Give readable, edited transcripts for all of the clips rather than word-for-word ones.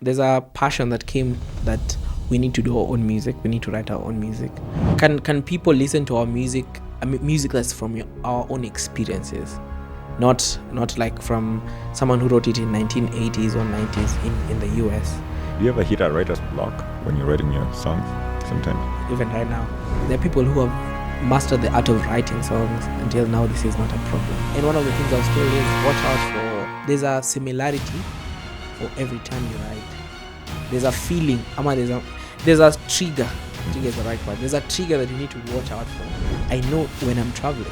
There's a passion that came that we need to do our own music. We need to write our own music. Can people listen to our music? I mean, music that's from our own experiences, not like from someone who wrote it in 1980s or 90s in the US. Do you ever hit a writer's block when you're writing your songs? Sometimes. Even right now, there are people who have mastered the art of writing songs. Until now, this is not a problem. And one of the things I was told is watch out for. There's a similarity for every time you write. There's a feeling. There's a trigger. Trigger is the right word. There's a trigger that you need to watch out for. I know when I'm traveling.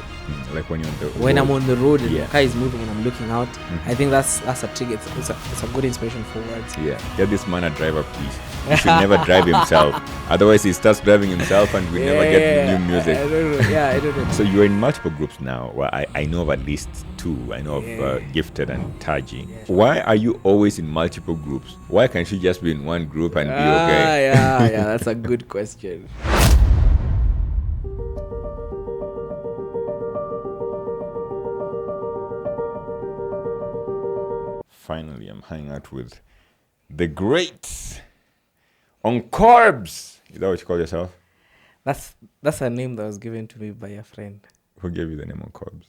Like when you're on the when road. I'm on the road and Yeah. the car is moving and I'm looking out, I think that's a trigger. It's a good inspiration for words. Yeah, get this man a driver, please. He should never drive himself. Otherwise, he starts driving himself and we never get new music. I don't know. Yeah, I don't know. So you're in multiple groups now. Well, I know of at least two. I know of Gifted and Taji. Yeah. Why are you always in multiple groups? Why can't you just be in one group and be okay? Yeah, that's a good question. Finally, I'm hanging out with the great Onkorbs. Is that what you call yourself? That's a name that was given to me by a friend. Who gave you the name Onkorbs?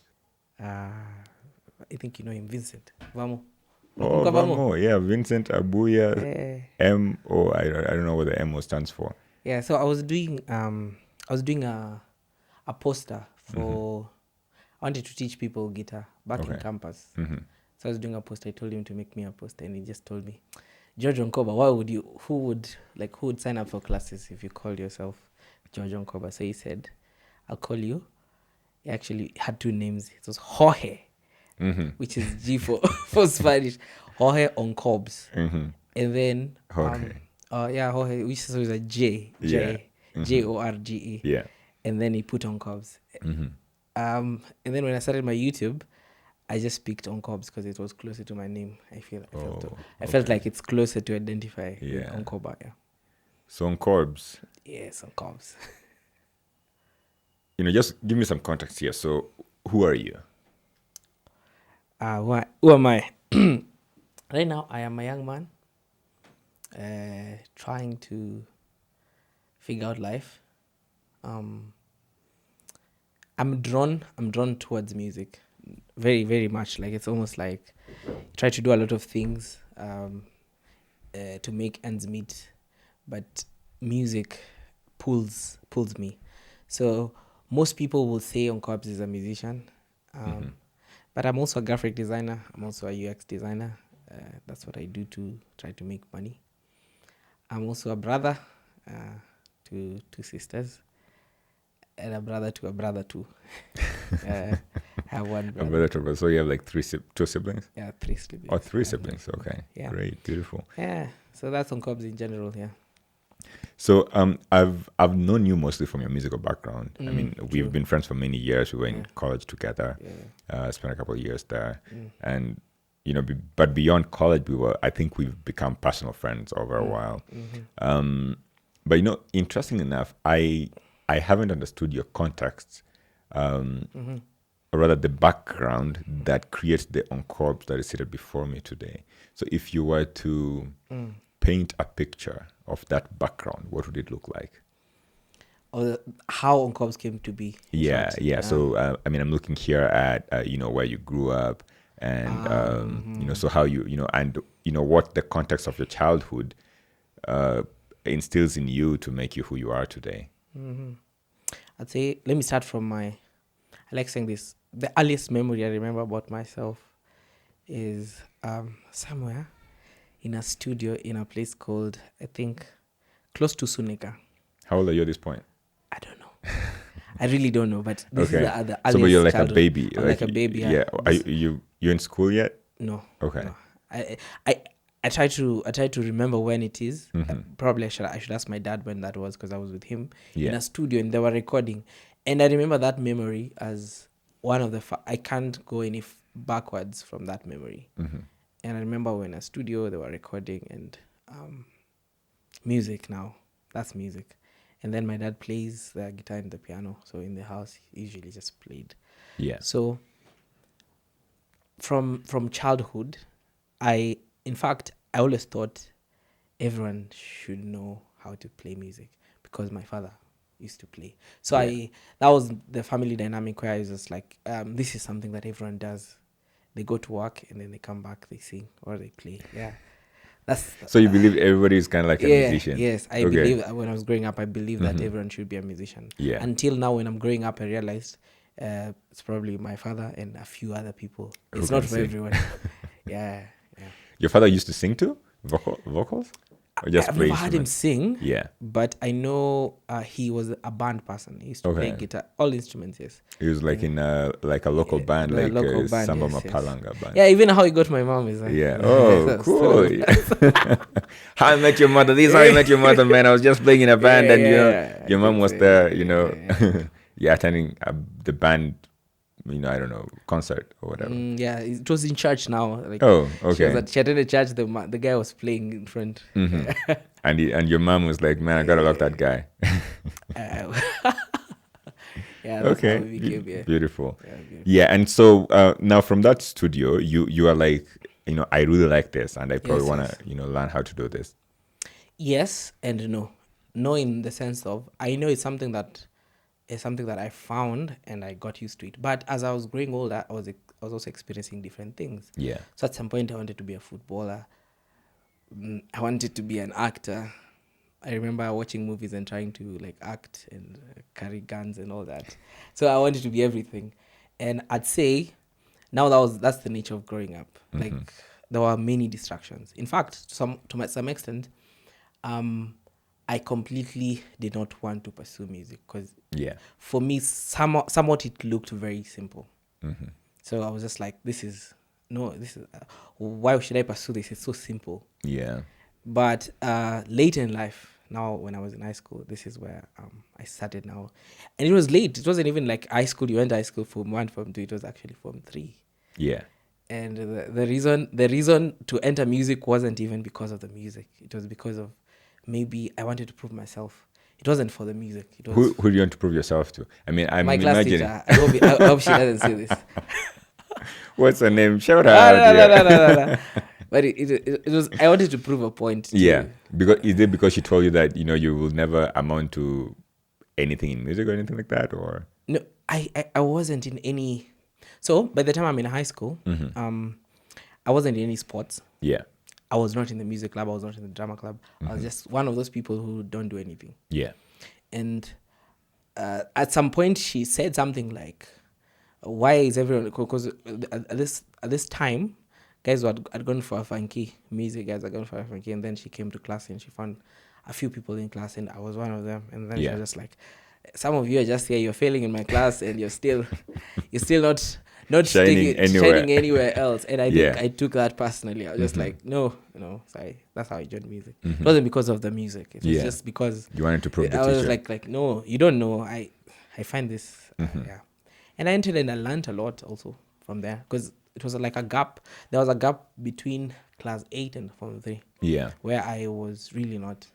I think you know him, Vincent. Vamo. Oh, Vamo. Yeah, Vincent Abuya. Yeah. M-O. I don't know what the M-O stands for. Yeah, so I was doing a poster for I wanted to teach people guitar back in campus. So I was doing a poster. I told him to make me a poster, and he just told me, George Onkoba, who would sign up for classes if you called yourself George Onkoba? So he said, I'll call you. He actually had two names. It was Jorge, which is G for Spanish. Jorge Onkorbs. And then Jorge. Jorge, which is a J. Jorge. Yeah. And then he put Onkorbs. And then when I started my YouTube, I just picked Onkorbs because it was closer to my name. I felt like it's closer to identify with Onkoba. Yeah. So Onkorbs. Yes, Onkorbs. Just give me some context here. So who are you? Who am I? Right now, I am a young man trying to figure out life. I'm drawn towards music. Very, very much. Like it's almost like try to do a lot of things to make ends meet, but music pulls me. So most people will say Onkorbs is a musician, but I'm also a graphic designer. I'm also a UX designer. That's what I do to try to make money. I'm also a brother to two sisters, and a brother to a brother too. I have one brother. A brother to a brother. So you have like two siblings? Yeah, 3 siblings. Oh, 3 siblings. Okay. Yeah. Great. Beautiful. Yeah. So that's Onkorbs in general. Yeah. So I've known you mostly from your musical background. I mean, we've been friends for many years. We were in college together. Spent a couple of years there, and but beyond college, I think we've become personal friends over a while. But interestingly enough, I haven't understood your context, or rather the background that creates the Onkorbs that is seated before me today. So if you were to paint a picture of that background, what would it look like? Or how Onkorbs came to be. Yeah. So I'm looking here at where you grew up, and so how and what the context of your childhood instills in you to make you who you are today. I'd say let me start from I like saying this. The earliest memory I remember about myself is somewhere in a studio in a place called, I think, close to Suneka. How old are you at this point? I don't know. I really don't know, but this is the earliest. So but you're like childhood. a baby. I'm like a baby. Yeah. Are you in school yet? No. Okay. No. I try to remember when it is. Probably I should ask my dad when that was, because I was with him in a studio and they were recording, and I remember that memory as one of the. I can't go any backwards from that memory. And I remember when a studio they were recording and music. Now that's music, and then my dad plays the guitar and the piano. So in the house, he usually just played. Yeah. So from childhood, in fact, I always thought everyone should know how to play music because my father used to play. So that was the family dynamic where I was just like, this is something that everyone does. They go to work and then they come back, they sing or they play. Yeah. So you believe everybody is kind of like a musician? Yes, I believe when I was growing up, I believe that everyone should be a musician. Yeah. Until now, when I'm growing up, I realized it's probably my father and a few other people. It's not for everyone. Yeah. Your father used to sing too? Vocals? Or just I've play never heard him instruments? sing. Yeah. But I know he was a band person. He used to play guitar, all instruments. Yes. He was like in a local band, The like local band, Samba yes. Mapalanga band. Yeah, even how he got my mom is like. Yeah. Oh, cool. How I Met Your Mother. This is how I met your mother, man. I was just playing in a band, and your mom was there. Yeah, attending the band. I don't know, concert or whatever. Yeah, it was in church now. Like, oh, okay. She attended church. The guy was playing in front. Mm-hmm. and your mom was like, "Man, I gotta lock that guy." Yeah. That's okay. How we became, Beautiful. Yeah. Yeah, and so now from that studio, you are like, I really like this, and I probably want to, learn how to do this. Yes and no. No, in the sense of I know it's something that I found and I got used to it. But as I was growing older, I was also experiencing different things. Yeah. So at some point, I wanted to be a footballer. I wanted to be an actor. I remember watching movies and trying to like act and carry guns and all that. So I wanted to be everything. And I'd say now that's the nature of growing up. Mm-hmm. Like there were many distractions. In fact, to some extent, I completely did not want to pursue music because for me, somewhat it looked very simple. Mm-hmm. So I was just like, why should I pursue this? It's so simple. Yeah. But later in life, now when I was in high school, this is where I started now. And it was late. It wasn't even like high school. You went to high school Form 1, Form 2. It was actually Form 3. Yeah. And the reason to enter music wasn't even because of the music. It was because of maybe I wanted to prove myself. It wasn't for the music. It was who do you want to prove yourself to? I mean, I'm my class imagining. teacher. I hope she doesn't see this. What's her name? Shout out. No. But it was. I wanted to prove a point. Because she told you that you will never amount to anything in music or anything like that, or no, I wasn't in any. So by the time I'm in high school, I wasn't in any sports. Yeah. I was not in the music club. I was not in the drama club. I was just one of those people who don't do anything. Yeah. And at some point, she said something like, "Why is everyone?" Because at this time, guys had gone for a funky music. Guys had gone for a funky, and then she came to class and she found a few people in class, and I was one of them. And then she was just like, "Some of you are just here. You're failing in my class, and you're still not shining anywhere else." And I think I took that personally. I was just like, no, sorry. That's how I joined music. It wasn't because of the music. It was just because you wanted to prove the I teacher. was like, no, you don't know. I find this, and I entered and I learned a lot also from there because it was like a gap. There was a gap between class 8 and Form 3. Yeah, where I was really not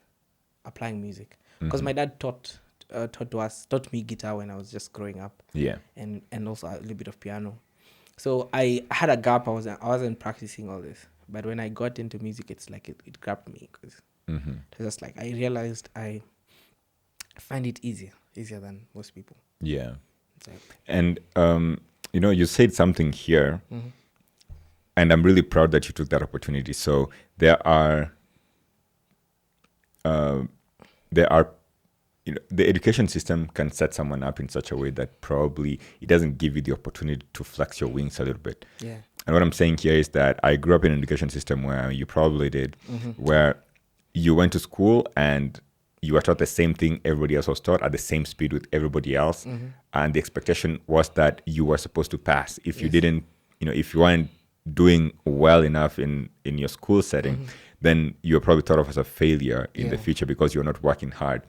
applying music because my dad taught me guitar when I was just growing up. Yeah, and also a little bit of piano. So I had a gap. I wasn't practicing all this, but when I got into music, it's like it grabbed me because it was just like I realized I find it easier than most people. Yeah, and you said something here, and I'm really proud that you took that opportunity. So there are the education system can set someone up in such a way that probably it doesn't give you the opportunity to flex your wings a little bit. Yeah. And what I'm saying here is that I grew up in an education system where you probably did, where you went to school and you were taught the same thing everybody else was taught at the same speed with everybody else. And the expectation was that you were supposed to pass. If you didn't, if you weren't doing well enough in your school setting, then you're probably thought of as a failure in the future because you're not working hard.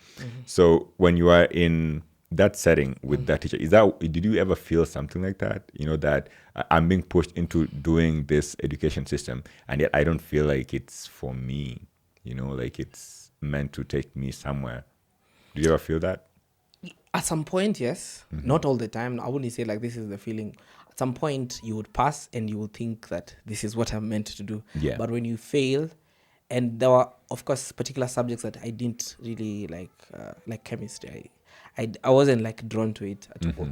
So when you are in that setting with that teacher, did you ever feel something like that? That I'm being pushed into doing this education system and yet I don't feel like it's for me, like it's meant to take me somewhere. Do you ever feel that? At some point, yes. Not all the time. I wouldn't say like this is the feeling. At some point, you would pass and you would think that this is what I'm meant to do. Yeah. But when you fail, and there were, of course, particular subjects that I didn't really like chemistry. I wasn't like drawn to it at all.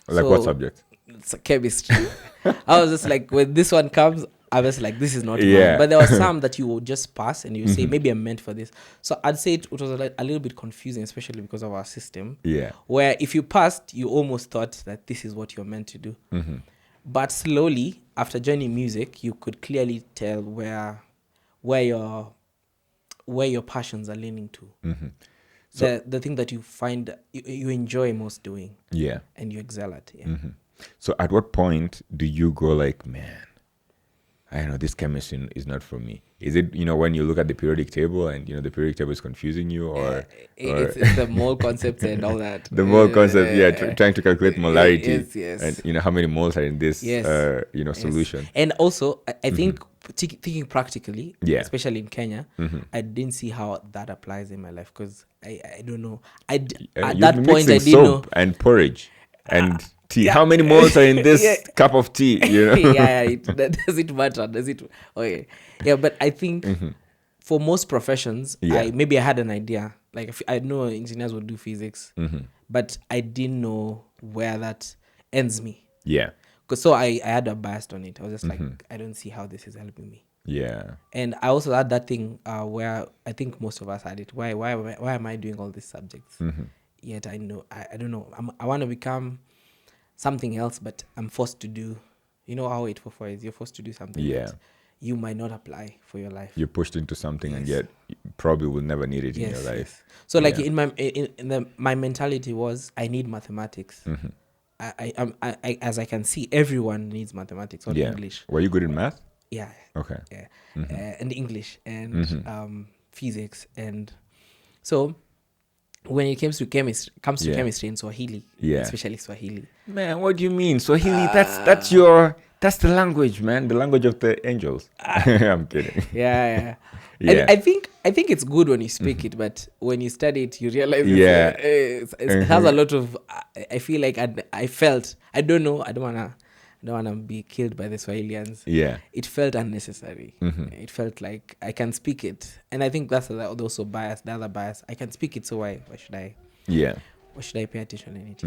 Like what subject? It's chemistry. I was just like, when this one comes, I was like, this is not Yeah. mine. But there were some that you would just pass and you say, maybe I'm meant for this. So I'd say it was a little bit confusing, especially because of our system. Yeah. Where if you passed, you almost thought that this is what you're meant to do. But slowly, after joining music, you could clearly tell where your passions are leaning to. So the thing that you find you enjoy most doing. Yeah. And you excel at. Yeah. So at what point do you go like, man, I know this chemistry is not for me? Is it, when you look at the periodic table and, the periodic table is confusing you, or it's the mole concept and all that. the mole concept, trying to calculate molarity. Yes. And, how many moles are in this, Yes. solution. And also, I think thinking practically, Yeah. especially in Kenya, I didn't see how that applies in my life because I don't know. At that point, I didn't know. And porridge and tea. Yeah. How many moles are in this cup of tea? Does it matter? Does it? Okay. Yeah, but I think for most professions, I had an idea. Like if I know engineers would do physics, but I didn't know where that ends me. Yeah. So I had a bias on it. I was just like, I don't see how this is helping me. Yeah. And I also had that thing where I think most of us had it. Why am I doing all these subjects? Yet I know I don't know. I want to become something else, but I'm forced to do. You know how 844 is. You're forced to do something that you might not apply for your life. You're pushed into something, and yet you probably will never need it in your life. So like my mentality was, I need mathematics. I as I can see, everyone needs mathematics or English. Were you good in math? Yeah. Okay. Yeah. And English and physics, and so when it comes to chemistry and Swahili, especially Swahili. Man, what do you mean Swahili? That's the language, man. The language of the angels. I'm kidding. Yeah. I think it's good when you speak it, but when you study it, you realize it has a lot of. I feel like I don't know. I don't wanna be killed by the Swahilians. Yeah. It felt unnecessary. It felt like I can speak it, and I think that's also bias. The other bias, I can speak it, so why should I? Yeah. Why should I pay attention to it?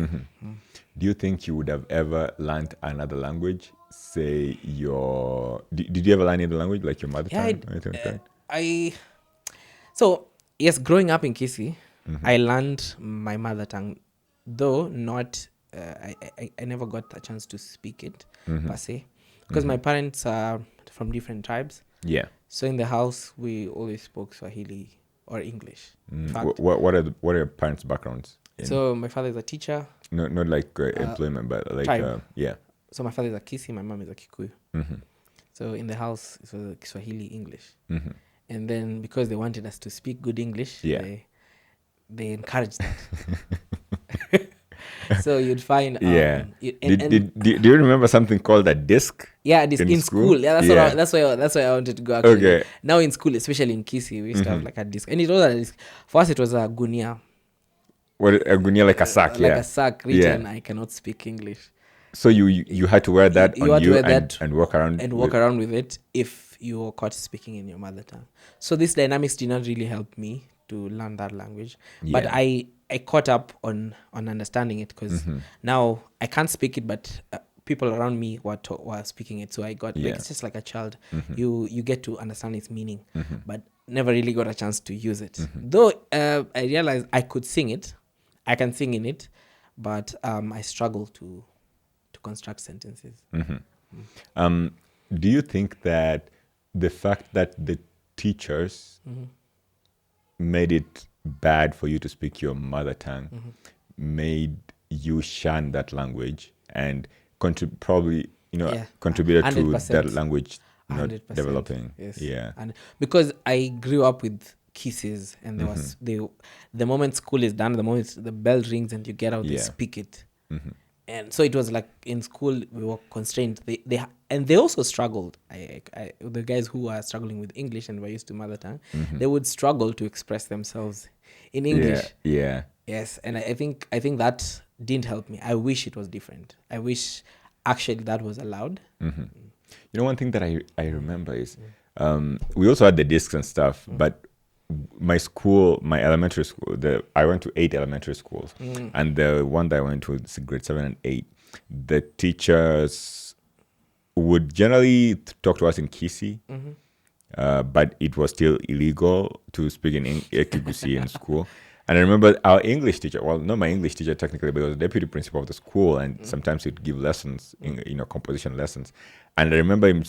Do you think you would have ever learned another language? Say did you ever learn another language, like your mother tongue? So yes, growing up in Kisii, I learned my mother tongue, though not. I never got a chance to speak it per se, because my parents are from different tribes. Yeah. So in the house, we always spoke Swahili or English. What are your parents' backgrounds? So my father is a teacher. No, not like employment, but like So my father is a Kisii, my mom is a Kikuyu. So in the house, it was Kiswahili, English. And then because they wanted us to speak good English, they encouraged that. So you'd find do you remember something called a disc? Yeah, disc in school. Yeah, that's why I wanted to go actually. Okay. Now in school, especially in Kisii, we used to have like a disc, and it was a disc. For us, it was a gunia. What, a gunia, like a sack? Like a sack written. I cannot speak English. So you had to wear that and walk around around with it if you were caught speaking in your mother tongue. So these dynamics did not really help me to learn that language, but I caught up on understanding it, because now I can't speak it, but people around me were speaking it, so I got like, it's just like a child. You get to understand its meaning, but never really got a chance to use it. Though I realized I could sing it, I can sing in it, but I struggle to construct sentences. Do you think that the fact that the teachers made it bad for you to speak your mother tongue made you shun that language and probably contributed 100%. To that language not 100%. Developing? Yes. Yeah, and because I grew up with kisses, and there was the moment school is done, the moment the bell rings and you get out, they speak it. And so it was like in school we were constrained. They also struggled. The guys who are struggling with English and were used to mother tongue, they would struggle to express themselves in English. Yeah. Yes, and I think that didn't help me. I wish it was different. I wish actually that was allowed. One thing that I remember is we also had the discs and stuff, but my elementary school, I went to 8 elementary schools, and the one that I went to is grade 7 and 8. The teachers would generally talk to us in Kisi, but it was still illegal to speak in Ekigusi in school. And I remember our English teacher, well, not my English teacher technically, but he was the deputy principal of the school, and sometimes he'd give lessons, composition lessons. And I remember him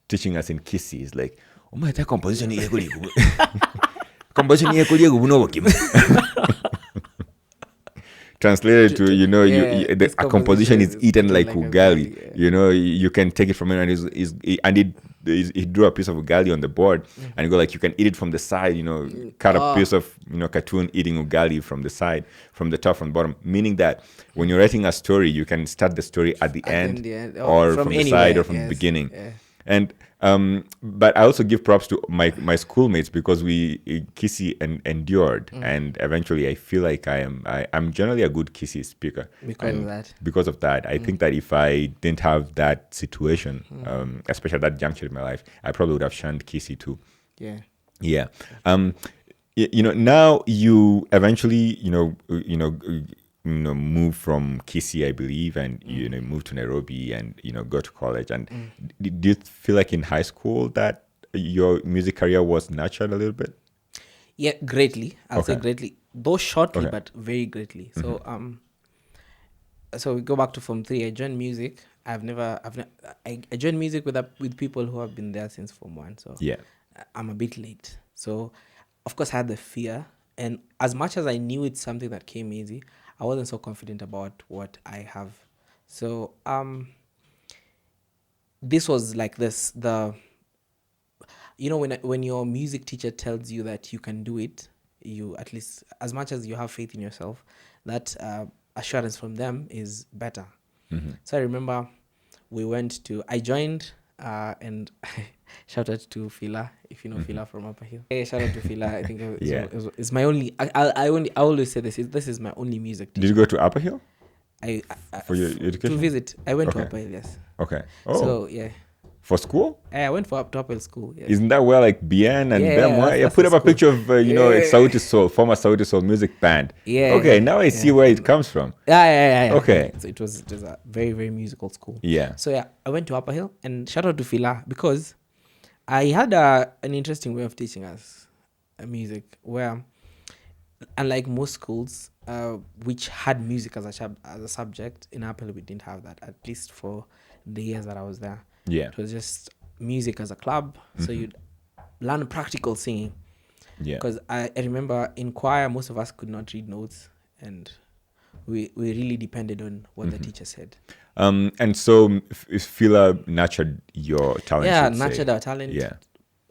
teaching us in Kisi. He's like, "Oh my, that composition is composition translated to, a composition is eaten like ugali. You can take it from it, and he drew a piece of ugali on the board, and you go like, you can eat it from the side, cut a piece of, cartoon eating ugali from the side, from the top, from the bottom, meaning that when you're writing a story, you can start the story at the end, or from the side, or from the beginning. Yeah. And but I also give props to my schoolmates, because we Kisi endured, and eventually I feel like I'm generally a good Kisi speaker because of that. I think that if I didn't have that situation, especially at that juncture in my life, I probably would have shunned Kisi too. Yeah. Now you eventually move from Kisi, I believe, and move to Nairobi, and go to college. And did you feel like in high school that your music career was nurtured a little bit? Yeah, greatly. I'll say greatly, though shortly, but very greatly. So so we go back to Form 3. I joined music. I joined music with people who have been there since Form 1. So yeah, I'm a bit late. So of course I had the fear, and as much as I knew it's something that came easy, I wasn't so confident about what I have. So this was like this, when your music teacher tells you that you can do it, you, at least as much as you have faith in yourself, that assurance from them is better. So I remember I joined and shout out to Fillah, if you know Fillah from Upper Hill. Hey, shout out to Fillah. I think it's my only. I always say this is my only music teacher. Did you go to Upper Hill? For your education? To visit. I went to Upper Hill, yes. Okay. Oh. So yeah. For school? I went for Upper Hill school. Yes. Isn't that where like Bien and them were? I put up a picture of Sauti Sol, former Sauti Sol music band. Yeah. Okay, now I see where it comes from. Yeah. Okay. So it was a very, very musical school. Yeah. So yeah, I went to Upper Hill, and shout out to Fillah, because I had an interesting way of teaching us music, where unlike most schools which had music as a subject, in Upper Hill we didn't have that, at least for the years that I was there. Yeah. It was just music as a club. So you'd learn practical singing. Yeah. Because I remember in choir, most of us could not read notes, and we really depended on what the teacher said. And so Fillah nurtured your talent. Yeah, nurtured our talent. Yeah.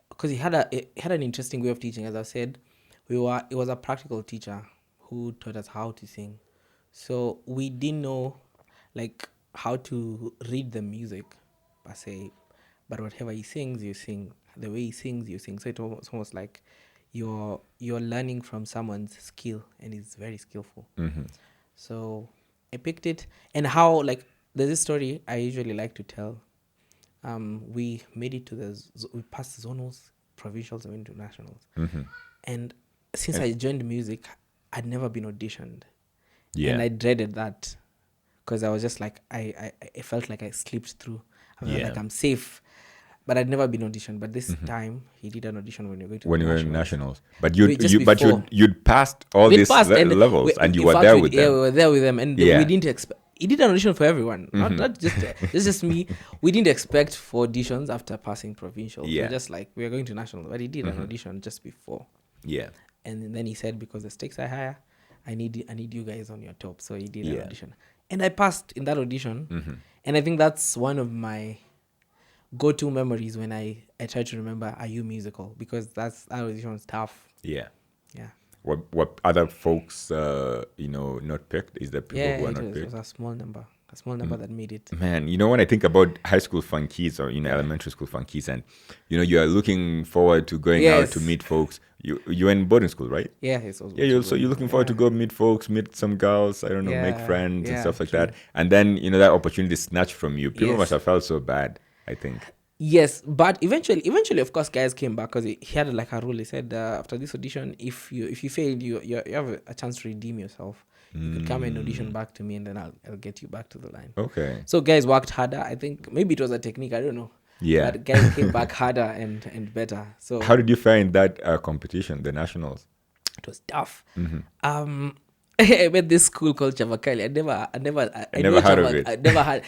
Because he had an interesting way of teaching. As I said, it was a practical teacher who taught us how to sing. So we didn't know like how to read the music per se, but whatever he sings, you sing. The way he sings, you sing. So it's almost like you're learning from someone's skill, and he's very skillful. So I picked it, and how, like, there's this story I usually like to tell. We made it to we passed zonals, provincials, and internationals. And since I joined music, I'd never been auditioned. Yeah. And I dreaded that, because I was just like, I felt like I slipped through. I was like, I'm safe. But I'd never been auditioned. But this time, he did an audition when you were going to were in nationals. But you'd passed all these levels, and you were there with them. Yeah, we were there with them, and we didn't expect. He did an audition for everyone, not just it's just me. We didn't expect for auditions after passing provincial. Yeah. We were just like, we are going to national, but he did an audition just before. Yeah. And then he said, because the stakes are higher, I need you guys on your top. So he did an audition, and I passed in that audition. And I think that's one of my go-to memories when I try to remember Are You Musical, because that audition was tough. Yeah. What other folks not picked? Is there people who are not picked? It was a small number that made it. Man, when I think about high school funkies or elementary school funkies, and you are looking forward to going out to meet folks. You're in boarding school, right? Yeah. So you're looking forward to go meet folks, meet some girls, I don't know, make friends and stuff like that. And then that opportunity snatched from you. People must have felt so bad, I think. Yes, but eventually, of course, guys came back because he had like a rule. He said after this audition, if you failed, you have a chance to redeem yourself. You could come and audition back to me, and then I'll get you back to the line. Okay. So guys worked harder. I think maybe it was a technique. I don't know. Yeah. But guys came back harder and better. So how did you find that competition, the nationals? it was tough. I went this school called Chavakali. I never heard of it. I never had.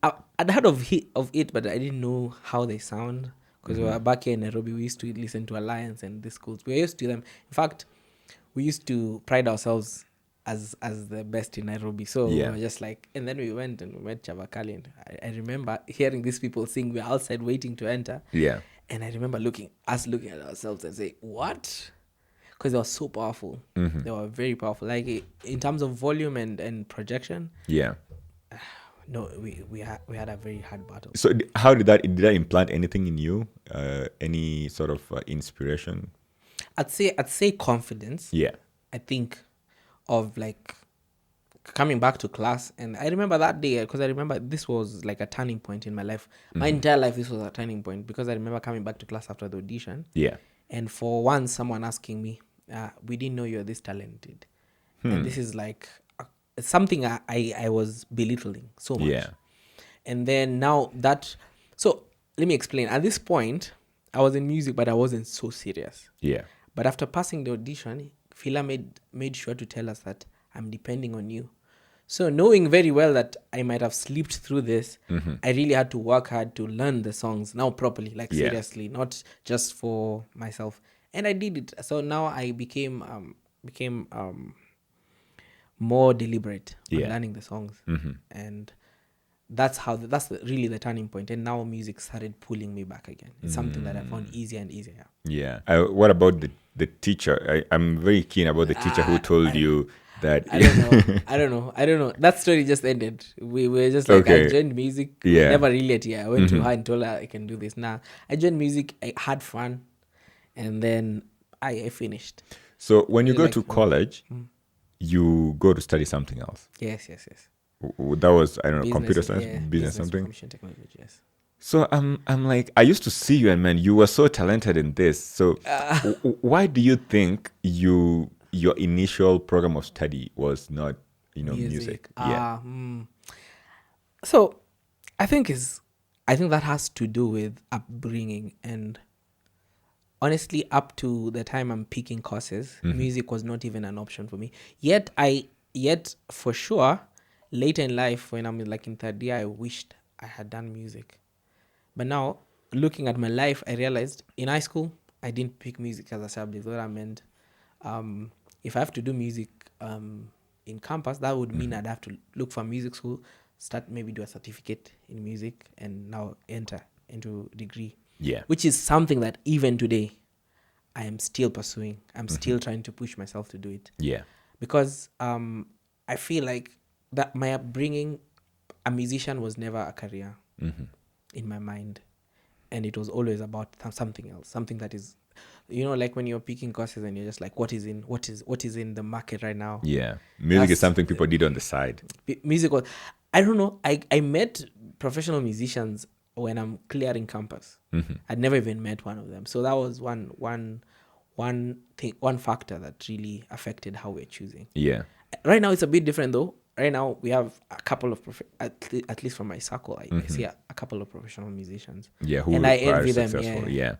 I'd heard of it, but I didn't know how they sound because we were back here in Nairobi. We used to listen to Alliance and these schools. We were used to them. In fact, we used to pride ourselves as the best in Nairobi. So we were just like, and then we went Chavakali, and I remember hearing these people sing. We were outside waiting to enter. Yeah. And I remember looking at ourselves and say, what? Because they were so powerful. They were very powerful. Like in terms of volume and projection. Yeah. No, we had a very hard battle. So how did that implant anything in you? Any sort of inspiration? I'd say confidence. Yeah. I think of like coming back to class, and I remember that day because I remember this was like a turning point in my life. My entire life, this was a turning point because I remember coming back to class after the audition. Yeah. And for once, someone asking me, "We didn't know you're this talented," and this is like something I was belittling so much. Yeah. And then now that, so let me explain. At this point, I was in music, but I wasn't so serious. Yeah. But after passing the audition, Fillah made sure to tell us that I'm depending on you. So knowing very well that I might have slipped through this, I really had to work hard to learn the songs now properly, like seriously, not just for myself. And I did it. So now I became more deliberate on learning the songs. And that's really the turning point. And now music started pulling me back again. It's something that I found easier and easier. Yeah. What about the teacher? I'm very keen about the teacher who told you that. I don't know. That story just ended. We were just like, I joined music. Yeah. Never really at I went to her and told her I can do this. Now I joined music. I had fun. And then I finished. So when you go to college, you go to study something else. Yes. That was, I don't know, Business, computer science, business something. Information technology, yes. So I'm like, I used to see you, and man, you were so talented in this. So why do you think your initial program of study was not, music? Yeah. So I think that has to do with upbringing, and honestly, up to the time I'm picking courses, music was not even an option for me. Yet for sure, later in life, when I'm like in third year, I wished I had done music. But now, looking at my life, I realized in high school, I didn't pick music as a subject. What I meant, if I have to do music in campus, that would mean I'd have to look for music school, maybe do a certificate in music, and now enter into degree. Yeah. Which is something that even today, I am still pursuing. I'm still trying to push myself to do it. Yeah. Because I feel like that my upbringing, a musician was never a career in my mind. And it was always about something else, something that is, like when you're picking courses and you're just like, what is in the market right now? Yeah. Music is something people did on the side. Music was, I don't know. I met professional musicians when I'm clearing campus. I'd never even met one of them. So that was one factor that really affected how we're choosing. Yeah. Right now it's a bit different though. Right now we have a couple of at least from my circle, I see a couple of professional musicians. Yeah, and I envy them. Yeah.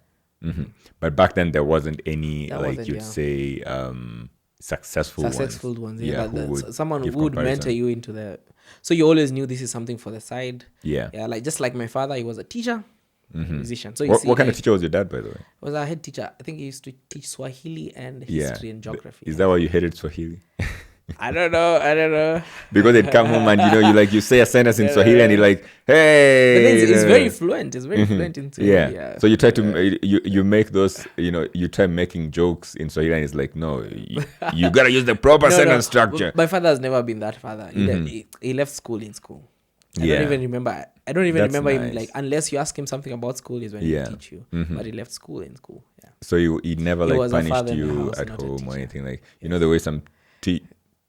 But back then there wasn't any say successful ones. Yeah, someone who would mentor you into the. So you always knew this is something for the side. Yeah. Yeah, like just like my father, he was a teacher, musician. So what kind of teacher was your dad, by the way? He was a head teacher. I think he used to teach Swahili and history and geography. Is that why you hated Swahili? I don't know. Because they'd come home and you say a sentence in Swahili and you're like, hey. But then it's very fluent. It's very fluent in Swahili. Yeah. So you try to you make those you try making jokes in Swahili and it's like, no, you gotta use the proper sentence structure. My father has never been that father. He left school in school. I don't even remember. Him like unless you ask him something about school is when he teach you. But he left school in school. Yeah. So he never punished you at home or anything like the way some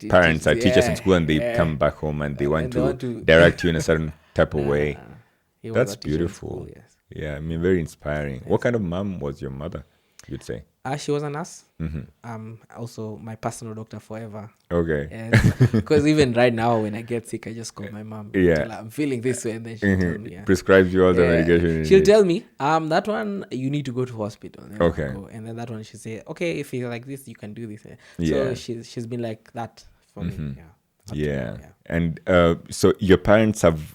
parents are teachers in school and they come back home and they want to direct you in a certain type of way. That's beautiful. Yes. Yeah, I mean, very inspiring. What kind of mom was your mother, you'd say? She was a nurse. Also my personal doctor forever. Okay. Because even right now, when I get sick, I just call my mom. Yeah. Tell her I'm feeling this way, and then she'll tell me. Yeah. Prescribes you all the medication you She'll need. tell me, that one you need to go to hospital. Then I'll Okay. go. And then that one she'll say, okay, if you're like this, you can do this. Yeah. So she's been like that for me. Yeah. Up to Yeah. now, yeah. And so your parents have.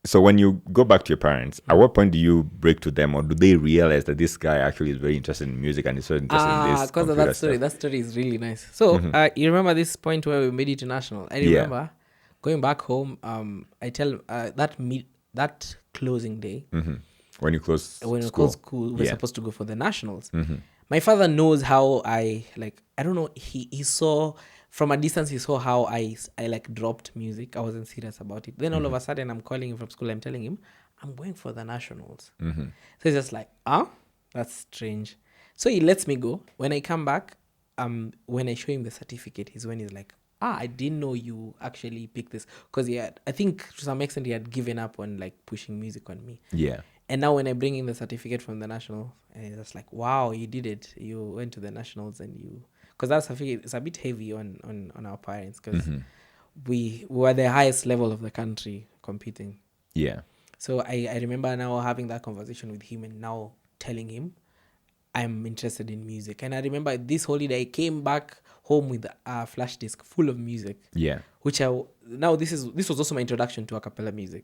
So when you go back to your parents, at what point do you break to them, or do they realize that this guy actually is very interested in music and is so interested in this? Because of that story. That story is really nice. So you remember this point where we made it to national? I remember going back home. I tell that closing day When you close when we school. close school, we're supposed to go for the nationals. My father knows how I like. I don't know. He saw from a distance. He saw how I like dropped music. I wasn't serious about it. Then all of a sudden, I'm calling him from school. I'm telling him I'm going for the nationals. So he's just like, that's strange. So he lets me go. When I come back, when I show him the certificate, he's when he's like, I didn't know you actually picked this, because I think to some extent he had given up on like pushing music on me. Yeah. And now when I bring in the certificate from the national, and it's like, wow, you did it. You went to the nationals, and because it's a bit heavy on our parents, because we were the highest level of the country competing. Yeah. So I remember now having that conversation with him and now telling him I'm interested in music. And I remember this holiday I came back home with a flash disk full of music. Yeah. Which this was also my introduction to a cappella music.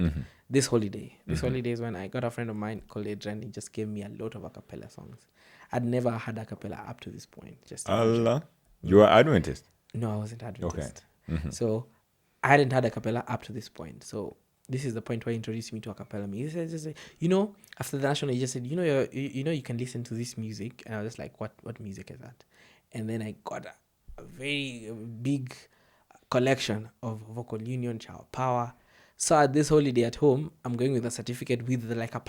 This holiday is when I got a friend of mine called Adrian. He just gave me a lot of a cappella songs. I'd never had a cappella up to this point. Just Allah, you are Adventist? No, I wasn't Adventist. Okay. So I hadn't had a cappella up to this point. So this is the point where he introduced me to a cappella music. He said, after the national, he just said, you can listen to this music. And I was just like, what music is that? And then I got a very big collection of Vocal Union, Shower Power. So at this holiday at home, I'm going with a certificate with like a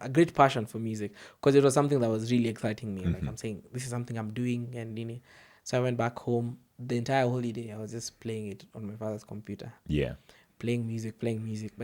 great passion for music, because it was something that was really exciting me. Like I'm saying, this is something I'm doing, and so I went back home. The entire holiday, I was just playing it on my father's computer. Yeah. Playing music. By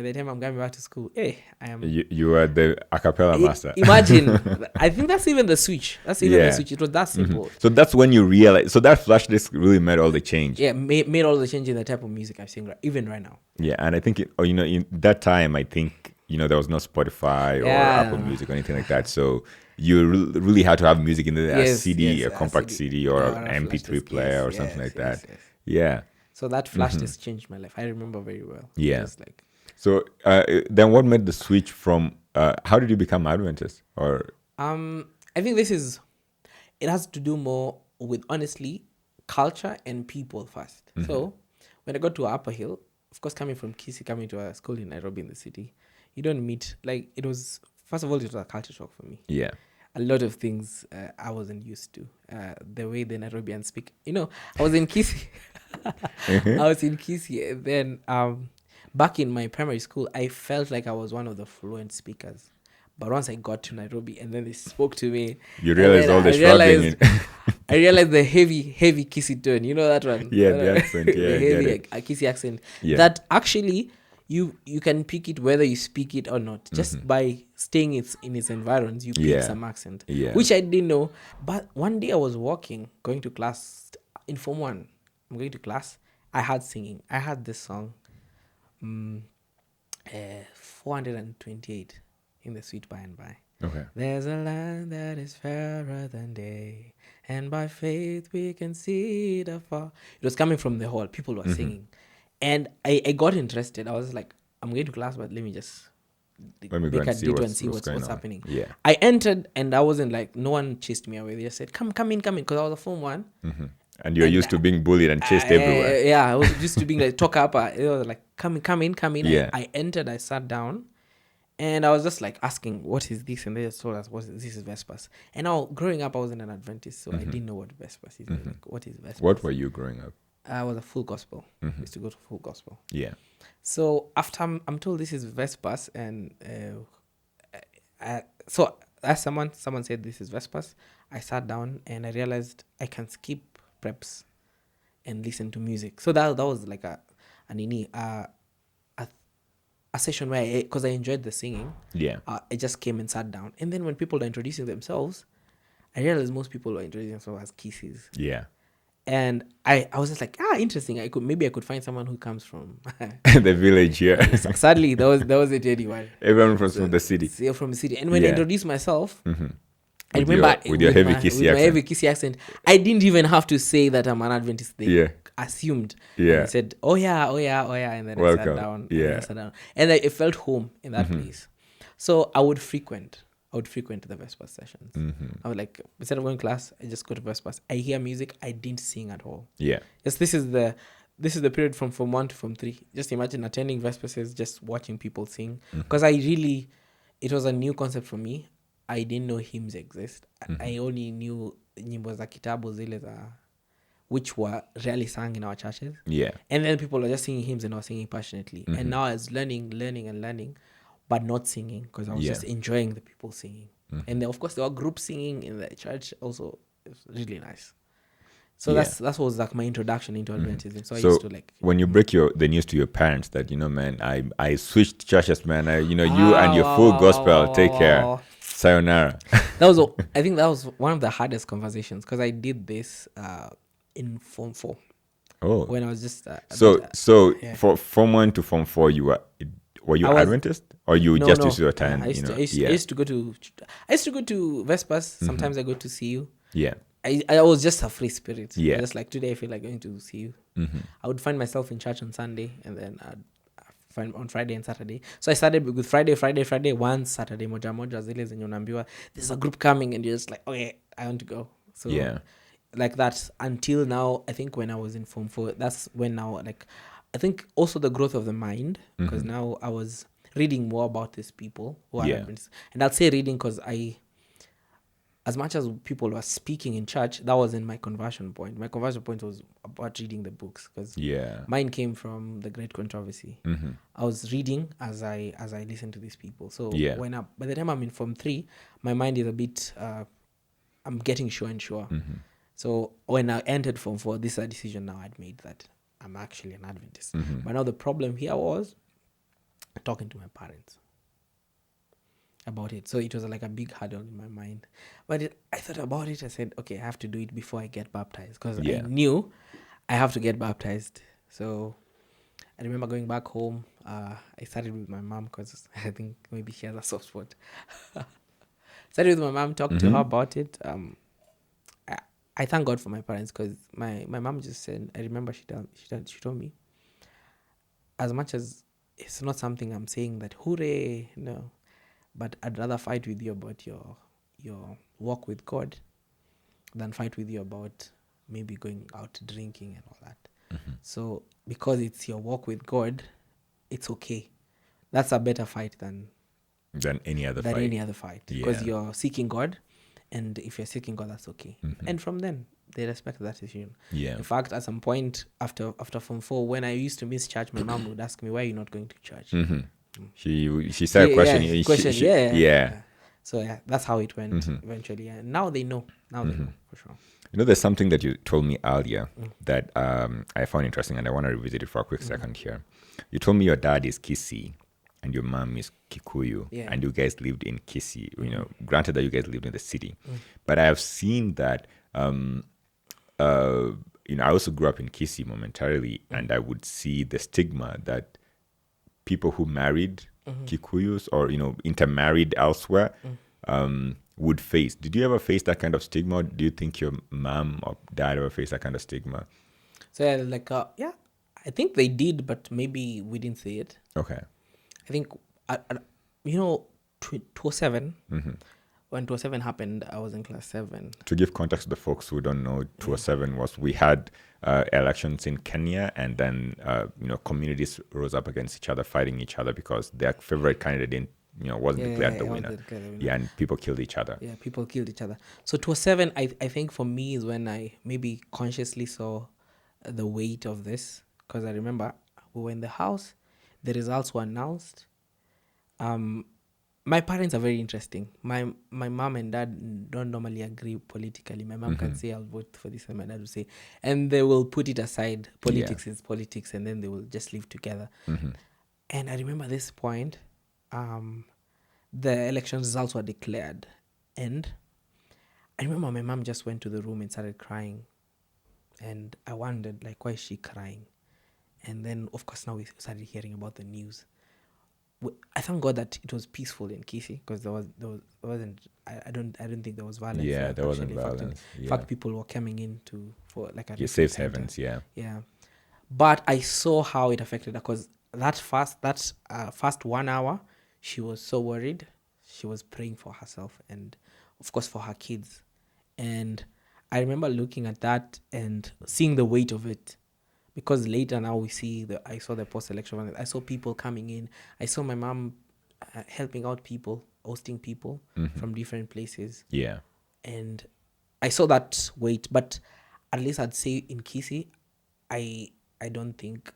the time I'm going back to school, I am. You are the a cappella master. Imagine. I think that's even the switch. It was that simple. So that's when you realize. So that flash disk really made all the change. Yeah, made all the change in the type of music I sing, even right now. Yeah, and I think in that time, I think there was no Spotify or Apple Music or anything like that. So you really had to have music in the CD, a compact CD or an MP3 player or something like that. Yes. Yeah. So that flash disk changed my life. I remember very well. Yeah. So then what made the switch from, how did you become Adventist? Or I think it has to do more with, honestly, culture and people first. So when I got to Upper Hill, of course, coming from Kisii, coming to a school in Nairobi in the city, you don't meet, first of all, it was a culture shock for me. Yeah. A lot of things I wasn't used to. The way the Nairobians speak. I was in Kisii. And then back in my primary school, I felt like I was one of the fluent speakers. But once I got to Nairobi and then they spoke to me, you realized all the struggling. I realized the heavy Kisii tone. You know that one? Yeah, the accent. Yeah, the heavy Kisii accent. Yeah. That actually you can pick it whether you speak it or not. Just by staying in its environs, you pick some accent. Yeah. Which I didn't know. But one day I was going to class in Form 1. I'm going to class. I had singing. I had this song, 428 in the Sweet By and By. Okay. There's a land that is fairer than day, and by faith we can see it afar. It was coming from the hall. People were singing. And I got interested. I was like, I'm going to class, but let me just go and see what's happening. Yeah. I entered, and I wasn't like, no one chased me away. They just said, come in, because I was a Form 1. And you're used to being bullied and chased everywhere. Yeah, I was used to being like, talk up. It was like, come in. Yeah. I entered, I sat down, and I was just like asking, what is this? And they just told us, this is Vespers. And now, growing up, I wasn't an Adventist, so I didn't know what Vespers is. Like, what is Vespers? What were you growing up? I was a full gospel. I used to go to full gospel. Yeah. So after I'm told this is Vespers, and so as someone said this is Vespers, I sat down and I realized I can skip preps and listen to music. So that was like a a session where, because I enjoyed the singing, Yeah. I just came and sat down. And then when people are introducing themselves, I realized most people are introducing themselves as kisses. Yeah. And I was just like, interesting. I could find someone who comes from The village here. Sadly, there wasn't anyone. Everyone from the city. From the city. And when I introduced myself, I With remember with your heavy Kissy accent. my heavy Kissy accent, I didn't even have to say that I'm an Adventist. They assumed. Yeah. And I said, oh yeah, and then I sat down. And I felt home in that place. So I would frequent the Vespers sessions. I would like, instead of going to class, I just go to Vespers. I hear music. I didn't sing at all. Yeah. Yes, this is the period from Form 1 to Form 3. Just imagine attending Vespers, just watching people sing. Because it was a new concept for me. I didn't know hymns exist. I only knew nyimbo za kitabu zile which were rarely sung in our churches. Yeah. And then people were just singing hymns and I was singing passionately. And now I was learning, but not singing because I was just enjoying the people singing. And then, of course, there were groups singing in the church also. It was really nice. So that was like my introduction into Adventism. So I used to like... When you break the news to your parents that, man, I switched churches, man. You and your full gospel, take care. Sayonara. I think that was one of the hardest conversations because I did this in Form 4. Oh. When I was just... for Form 1 to Form 4, were you Adventist? Or you used to attend? I used to go to Vespers. Sometimes I go to CU. Yeah. I was just a free spirit. Yeah. Just like today I feel like going to CU. I would find myself in church on Sunday and then I'd find on Friday and Saturday. So I started with Friday, once Saturday, moja zile zenye unaambiwa there's a group coming and you're just like, okay, I want to go. So like that until now. I think when I was in Form 4, that's when now, like, I think also the growth of the mind, because now I was reading more about these people who are Adventists. And I'll say reading because as much as people were speaking in church, that wasn't my conversion point. My conversion point was about reading the books because mine came from the Great Controversy. I was reading as I listened to these people. So by the time I'm in Form 3, my mind is a bit, I'm getting sure and sure. So when I entered Form 4, this is a decision now I'd made that I'm actually an Adventist. But now the problem here was talking to my parents about it. So it was like a big hurdle in my mind. But I thought about it. I said, okay, I have to do it before I get baptized because I knew I have to get baptized. So I remember going back home. I started with my mom because I think maybe she has a soft spot. Started with my mom, talked to her about it. I thank God for my parents because my mom just said, I remember she told me, as much as it's not something I'm saying that hooray, no, but I'd rather fight with you about your walk with God than fight with you about maybe going out drinking and all that. So because it's your walk with God, it's okay. That's a better fight than any other fight. Because you're seeking God. And if you're seeking God, that's okay. And from then, they respect that decision. Yeah. In fact, at some point after Form 4, when I used to miss church, my mom would ask me, why are you not going to church? She started questioning. So that's how it went eventually. And now they know. Now they know for sure. There's something that you told me earlier that I found interesting, and I want to revisit it for a quick second here. You told me your dad is Kisi and your mom is Kikuyu, and you guys lived in Kisi. Granted that you guys lived in the city, but I have seen that. I also grew up in Kisi momentarily, and I would see the stigma that people who married Kikuyus or intermarried elsewhere would face. Did you ever face that kind of stigma? Or do you think your mom or dad ever faced that kind of stigma? So I think they did, but maybe we didn't see it. Okay. I think 2007. When 2007 happened, I was in class 7. To give context to the folks who don't know, 2007 was we had elections in Kenya, and then communities rose up against each other, fighting each other because their favorite candidate wasn't declared the winner. Yeah, and people killed each other. Yeah, people killed each other. So 2007, I think for me is when I maybe consciously saw the weight of this, because I remember we were in the house, the results were announced. My parents are very interesting. My mom and dad don't normally agree politically. My mom can say, I'll vote for this, and my dad will say, and they will put it aside. Politics is politics, and then they will just live together. And I remember this point, the election results were declared. And I remember my mom just went to the room and started crying. And I wondered, like, why is she crying? And then, of course, now we started hearing about the news. I thank God that it was peaceful in Kisii, because there wasn't. I don't think there was violence. Yeah, there wasn't actually. violence. In fact, people were coming in for like a safe havens. Yeah. But I saw how it affected her, because that first 1 hour, she was so worried. She was praying for herself and, of course, for her kids. And I remember looking at that and seeing the weight of it. Because later now I saw the post-election one. I saw people coming in. I saw my mom helping out people, hosting people from different places. Yeah. And I saw that weight. But at least I'd say in Kisii, I don't think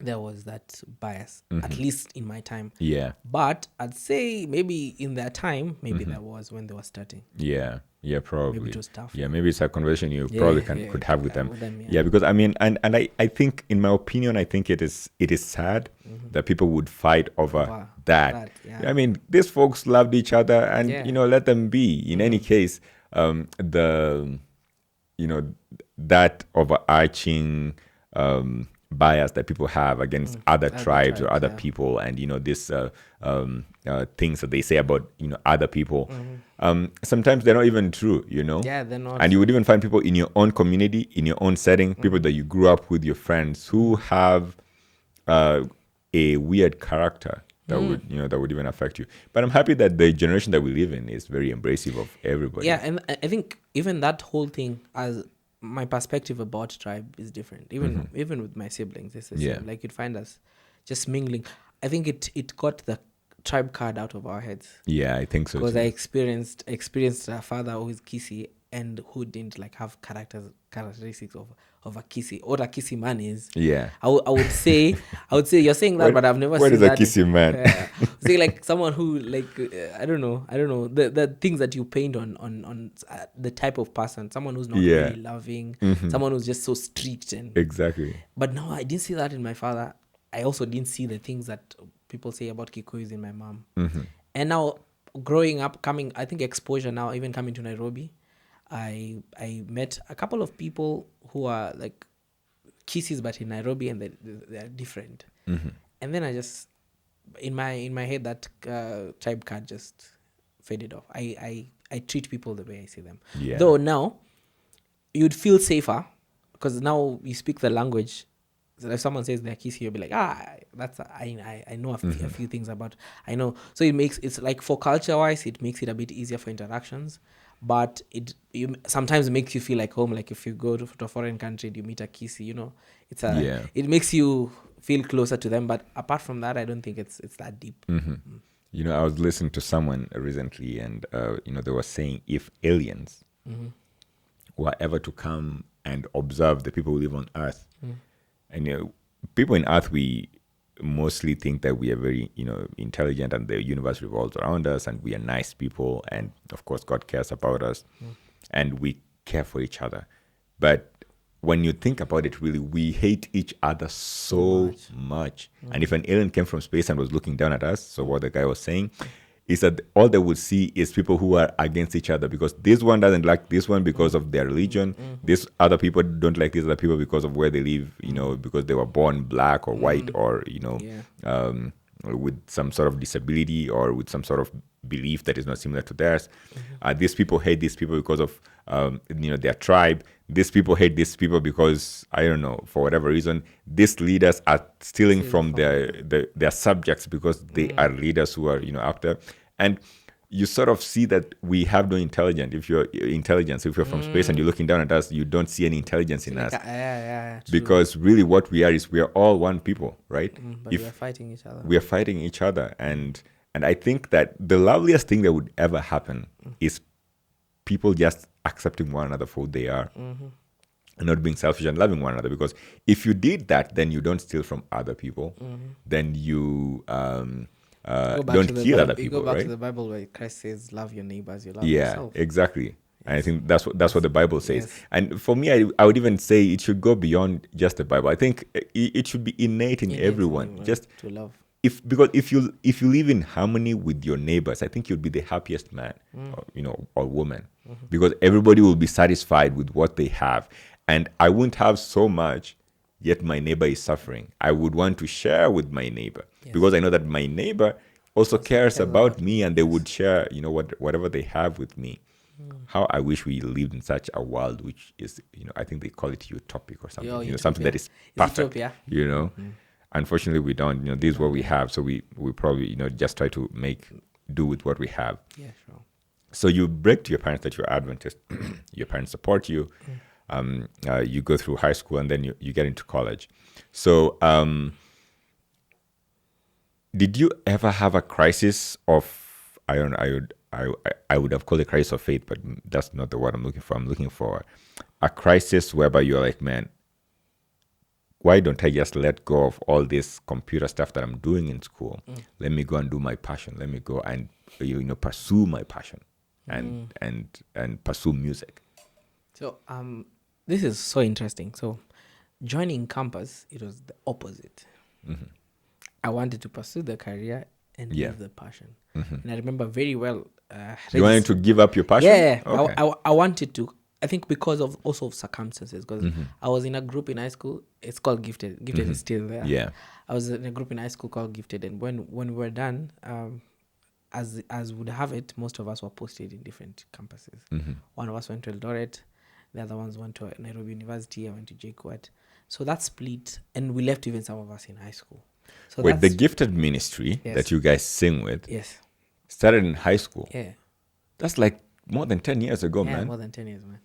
there was that bias, at least in my time. Yeah. But I'd say maybe in their time, maybe there was when they were starting. Yeah, probably. Maybe it was tough. Yeah, maybe it's a conversation you probably could have with them. Yeah, because I mean, and I think, in my opinion, I think it is sad that people would fight over that. Yeah. I mean, these folks loved each other, and let them be. In any case, that overarching bias that people have against other tribes or other people, and this things that they say about other people, sometimes they're not even true. Yeah, they're not. And you would even find people in your own community, in your own setting, people that you grew up with, your friends, who have a weird character that would even affect you. But I'm happy that the generation that we live in is very embracive of everybody. Yeah, and I think even that whole thing, as my perspective about tribe is different. Even with my siblings, it's the same. Like, you'd find us just mingling. I think it got the tribe card out of our heads. Yeah, I think so. Because I experienced a father who is Kisii and who didn't like have characteristics of a Kisii, or a Kisii man is. Yeah. I would say you're saying that, but I've never seen that. What is a Kisii man? Say like someone who like I don't know the things that you paint on the type of person, someone who's not really loving, someone who's just so strict and exactly. But no, I didn't see that in my father. I also didn't see the things that people say about Kikuyus in my mom. And now growing up, I think exposure now, even coming to Nairobi, I met a couple of people who are like Kisiis but in Nairobi, and they're different. And then I just in my head that tribe card just faded off. I treat people the way I see them. Though now you'd feel safer because now you speak the language. So if someone says they're Kisii, you'll be like, that's I know a few things about. I know. So it's like, for culture wise, it makes it a bit easier for interactions. But sometimes makes you feel like home. Like if you go to a foreign country and you meet a Kisii, it makes you feel closer to them. But apart from that, I don't think it's that deep. I was listening to someone recently, and they were saying, if aliens were ever to come and observe the people who live on Earth, and people in Earth, we mostly think that we are very intelligent, and the universe revolves around us, and we are nice people, and of course God cares about us, and we care for each other. But when you think about it, really, we hate each other so much. And if an alien came from space and was looking down at us, so what the guy was saying is that all they would see is people who are against each other, because this one doesn't like this one because of their religion. These other people don't like these other people because of where they live, because they were born black or white, or, with some sort of disability, or with some sort of belief that is not similar to theirs. These people hate these people because of, their tribe. These people hate these people because, I don't know, for whatever reason, these leaders are stealing from their subjects, because they are leaders who are, up there. And you sort of see that we have no intelligence. If you're from space and you're looking down at us, you don't see any intelligence in us. Because really what we are all one people, right? But we are fighting each other. We are fighting each other. And I think that the loveliest thing that would ever happen is people just accepting one another for who they are, and not being selfish and loving one another. Because if you did that, then you don't steal from other people. Then you don't kill other people. You go back right? to the Bible where Christ says, "Love your neighbors, you love yourself." Exactly. And I think that's what the Bible says. Yes. And for me, I would even say it should go beyond just the Bible. I think it should be innate in everyone. Just to love. Because if you live in harmony with your neighbors, I think you'll be the happiest man, or woman, because everybody will be satisfied with what they have. And I wouldn't have so much, yet my neighbor is suffering. I would want to share with my neighbor, because I know that my neighbor also cares about me, and they would share, whatever they have with me. How I wish we lived in such a world, which is, I think they call it utopic or something, something that is perfect, Unfortunately, we don't. This is what we have, so we probably, just try to make do with what we have. Yeah, sure. So you break to your parents that you're Adventist. Your parents support you. You go through high school, and then you get into college. So, did you ever have a crisis of? I would have called it a crisis of faith, but that's not the word I'm looking for. I'm looking for a crisis whereby you're like, man, why don't I just let go of all this computer stuff that I'm doing in school? Let me go and do my passion. Let me go and pursue my passion and pursue music. So this is so interesting. So joining campus, it was the opposite. I wanted to pursue the career and live the passion. And I remember very well. You wanted to give up your passion? Yeah, okay. I wanted to. I think because of also circumstances, because I was in a group in high school. It's called Gifted. Gifted is still there. Yeah. I was in a group in high school called Gifted, and when we were done, as would have it, most of us were posted in different campuses. One of us went to Eldoret, the other ones went to Nairobi University. I went to JKUAT. So that split, and we left even some of us in high school. So wait, the Gifted ministry that you guys sing with, started in high school. Yeah. That's like more than 10 years ago, man. Yeah, more than 10 years, man.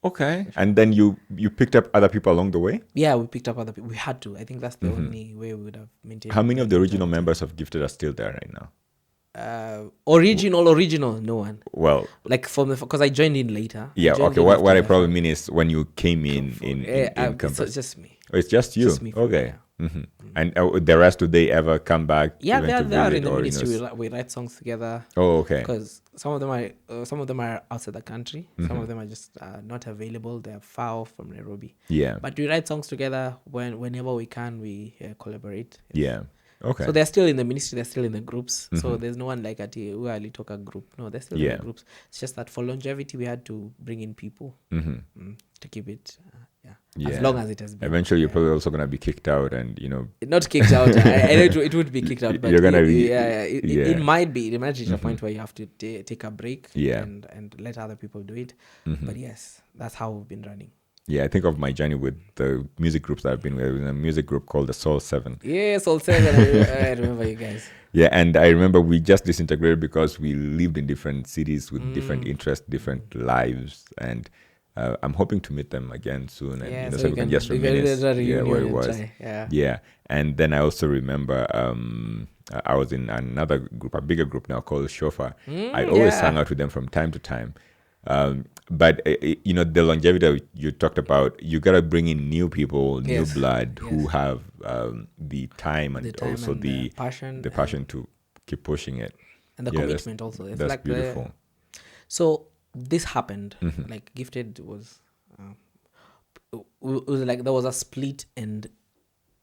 Okay. And then you picked up other people along the way? Yeah, we picked up other people. We had to. I think that's the only way we would have maintained. How many of the original members of Gifted are still there right now? Original, no one. Well, like because I joined in later. Yeah, okay. What I probably mean is when you came in campus. It's just me. Oh, it's just you? Just me. Okay. And the rest, do they ever come back? Yeah, they are in the ministry. We write songs together. Oh, okay. Because some of them are outside the country. Some of them are just not available. They're far off from Nairobi. Yeah. But we write songs together whenever we can. We collaborate. Yeah. Okay. So they're still in the ministry. They're still in the groups. So there's no one like at a group. No, they're still in the groups. It's just that for longevity, we had to bring in people to keep it. As long as it has been. Eventually, you're probably also gonna be kicked out, and not kicked out. I know it would be kicked out, but you're gonna be. It might be. It might reach a point where you have to take a break. And let other people do it. But yes, that's how we've been running. Yeah, I think of my journey with the music groups that I've been with. In a music group called the Soul 7. Yeah, Soul 7. I remember you guys. Yeah, and I remember we just disintegrated because we lived in different cities with different interests, different lives, and I'm hoping to meet them again soon, and so we can just reminisce what it was. Yeah, and then I also remember I was in another group, a bigger group now called Shofar. I always hang out with them from time to time. But the longevity you talked about, you gotta bring in new people, new blood who have the time and also the passion to keep pushing it, and the commitment also. It's that's like beautiful. So this happened. Like Gifted was, it was like there was a split, and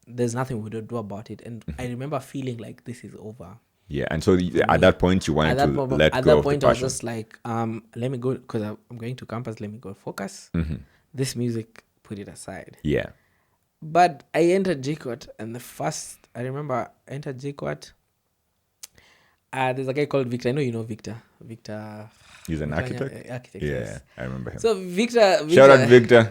there's nothing we could do about it. And I remember feeling like this is over. Yeah, and so at that point you wanted to let go of the passion. At that point I was just like, let me go, because I'm going to campus, let me go focus. This music, put it aside. Yeah. But I entered JKUAT, and I remember I entered JKUAT. There's a guy called Victor. I know you know Victor. He's an architect? Architect, yeah, yes. I remember him. So Victor Shout out Victor.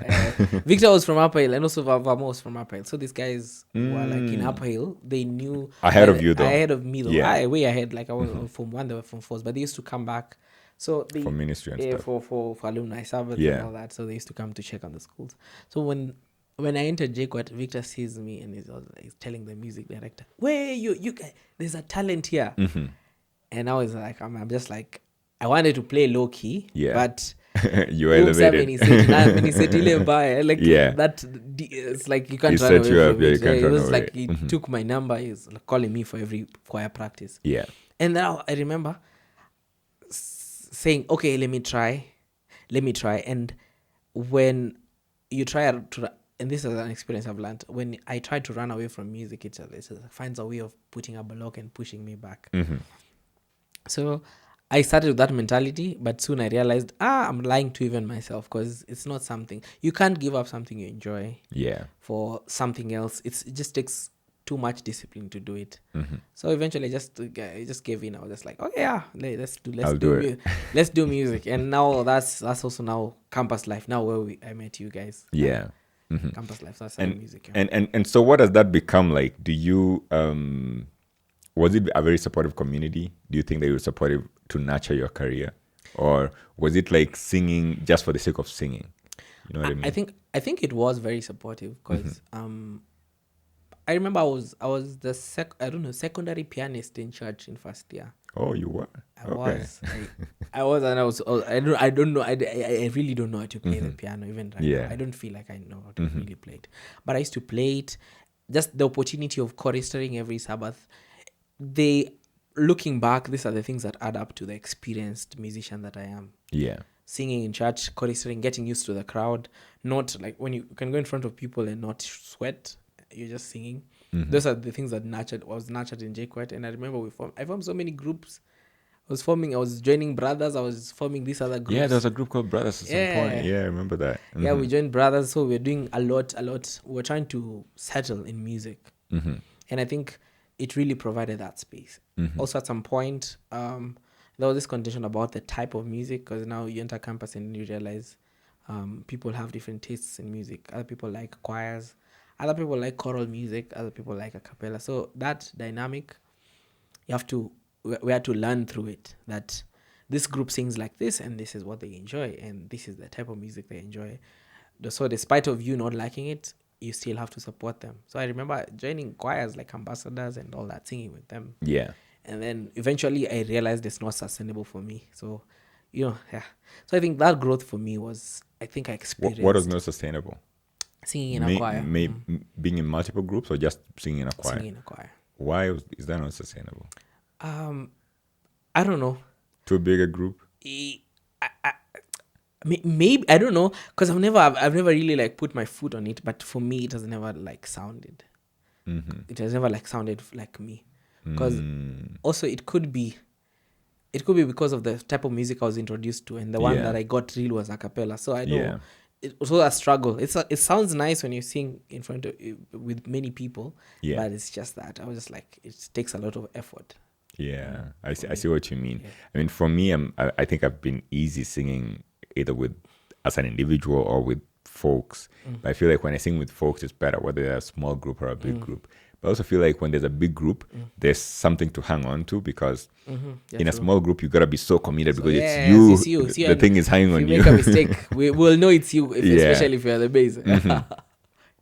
Victor was from Upper Hill, and also Vamo was from Upper Hill. So these guys were like in Upper Hill. They knew ahead of you though. Ahead of me though. Yeah. Way ahead. Like I was from 1, they were from 4. But they used to come back. So for ministry and stuff. For alumni Sabbath and all that. So they used to come to check on the schools. So when I entered JKUAT, Victor sees me and he's telling the music director, "Where you guys? There's a talent here." And I was like, I'm just like, I wanted to play low key, but you elevated. Like that, it's like you can't run away from it. It was like he took my number. He's like calling me for every choir practice. Yeah. And now I remember saying, "Okay, let me try." let me try. And when you try to, and this is an experience I've learned, when I try to run away from music, it finds a way of putting a block and pushing me back. So I started with that mentality, but soon I realized, I'm lying to even myself, because it's not something, you can't give up something you enjoy for something else. It just takes too much discipline to do it. So eventually I just gave in. I was just like, oh yeah, let's do music. And now that's also now campus life, now where I met you guys. Campus life, that's music. And so what does that become like? Do you was it a very supportive community? Do you think they were supportive to nurture your career, or was it like singing just for the sake of singing? You know what I mean? I think it was very supportive, because I remember I was the secondary pianist in church in first year. Oh, you were? I was, and I don't know. I really don't know how to play the piano even right now. I don't feel like I know how to really play it, but I used to play it. Just the opportunity of choristering every Sabbath. Looking back, these are the things that add up to the experienced musician that I am. Singing in church, choristering, getting used to the crowd. Not like when you can go in front of people and not sweat. You're just singing. Those are the things that was nurtured in JQuat. And I remember I formed so many groups. I was joining Brothers. I was forming these other groups. Yeah, there was a group called Brothers at some point. Yeah, I remember that. Yeah, we joined Brothers. So we're doing a lot. We're trying to settle in music. And I think it really provided that space. Also, at some point, there was this contention about the type of music, because now you enter campus and you realize people have different tastes in music. Other people like choirs. Other people like choral music. Other people like a cappella. So that dynamic, we had to learn through it, that this group sings like this, and this is what they enjoy, and this is the type of music they enjoy. So despite of you not liking it, you still have to support them. So I remember joining choirs like Ambassadors and all that, singing with them. And then eventually I realized it's not sustainable for me. So, So I think that growth for me was, I think I experienced. What was not sustainable? Singing in a choir. Being in multiple groups, or just singing in a choir? Singing in a choir. Why is that not sustainable? I don't know. Too big a group? Maybe, I don't know, because I've never really like put my foot on it, but for me it has never like sounded. It has never like sounded like me, because also it could be because of the type of music I was introduced to, and the one that I got real was a cappella. So I know it was a struggle. It sounds nice when you sing in front of with many people, but it's just that I was just like, it takes a lot of effort. I see what you mean. I mean, for me, I think I've been easy singing either as an individual or with folks. But I feel like when I sing with folks, it's better, whether they're a small group or a big group. But I also feel like when there's a big group, there's something to hang on to, because in a small group, you got to be so committed, because it's you. The thing is hanging on you. If you make a mistake, we'll know it's you, especially if you're the bass.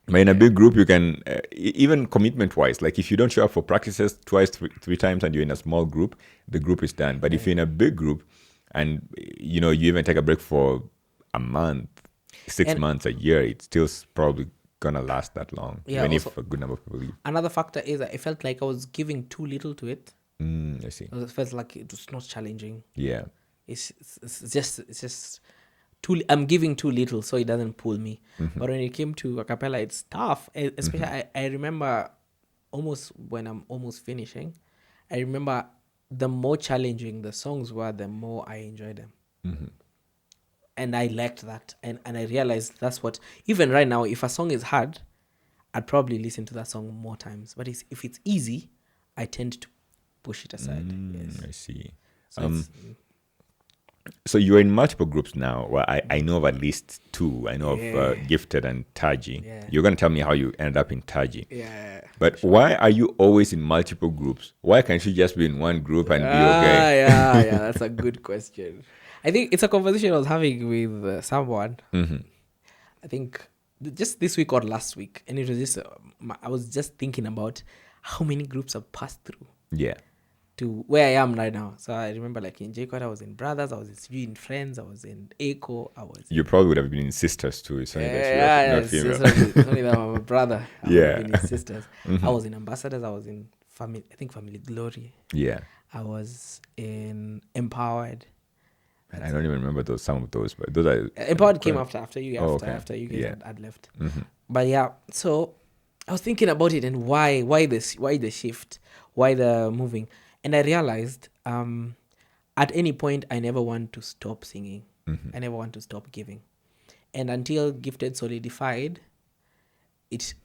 But in a big group, you can, even commitment-wise, like if you don't show up for practices twice, three times, and you're in a small group, the group is done. But if you're in a big group, and you even take a break for a month, 6 months, a year, it's still probably gonna last that long, even if a good number of people leave. Another factor is that I felt like I was giving too little to it. I see. It felt like it was not challenging. It's just too. I'm giving too little, so it doesn't pull me. But when it came to a cappella, it's tough. Especially, I remember almost when I'm almost finishing, I remember the more challenging the songs were, the more I enjoyed them. And I liked that. And I realized that's what, even right now, if a song is hard, I'd probably listen to that song more times. But if it's easy, I tend to push it aside. I see. So you're in multiple groups now. Well, I know of at least two. I know of Gifted and Taji. You're going to tell me how you ended up in Taji. But why are you always in multiple groups? Why can't you just be in one group and be okay? That's a good question. I think it's a conversation I was having with someone. I think just this week or last week. And it was just, I was just thinking about how many groups I've passed through. To where I am right now. So I remember like in Jacob, I was in Brothers, I was in Friends, I was in Echo, You probably would have been in Sisters too. It's only it's only that I'm a brother. I would have been in Sisters. I was in Ambassadors, I was in Family Glory. I was in Empowered. I don't even remember some of those, but those are Empowered came after you guys had left. But yeah, so I was thinking about it and why the shift, why the moving, and I realized at any point I never want to stop singing. I never want to stop giving, and until Gifted solidified,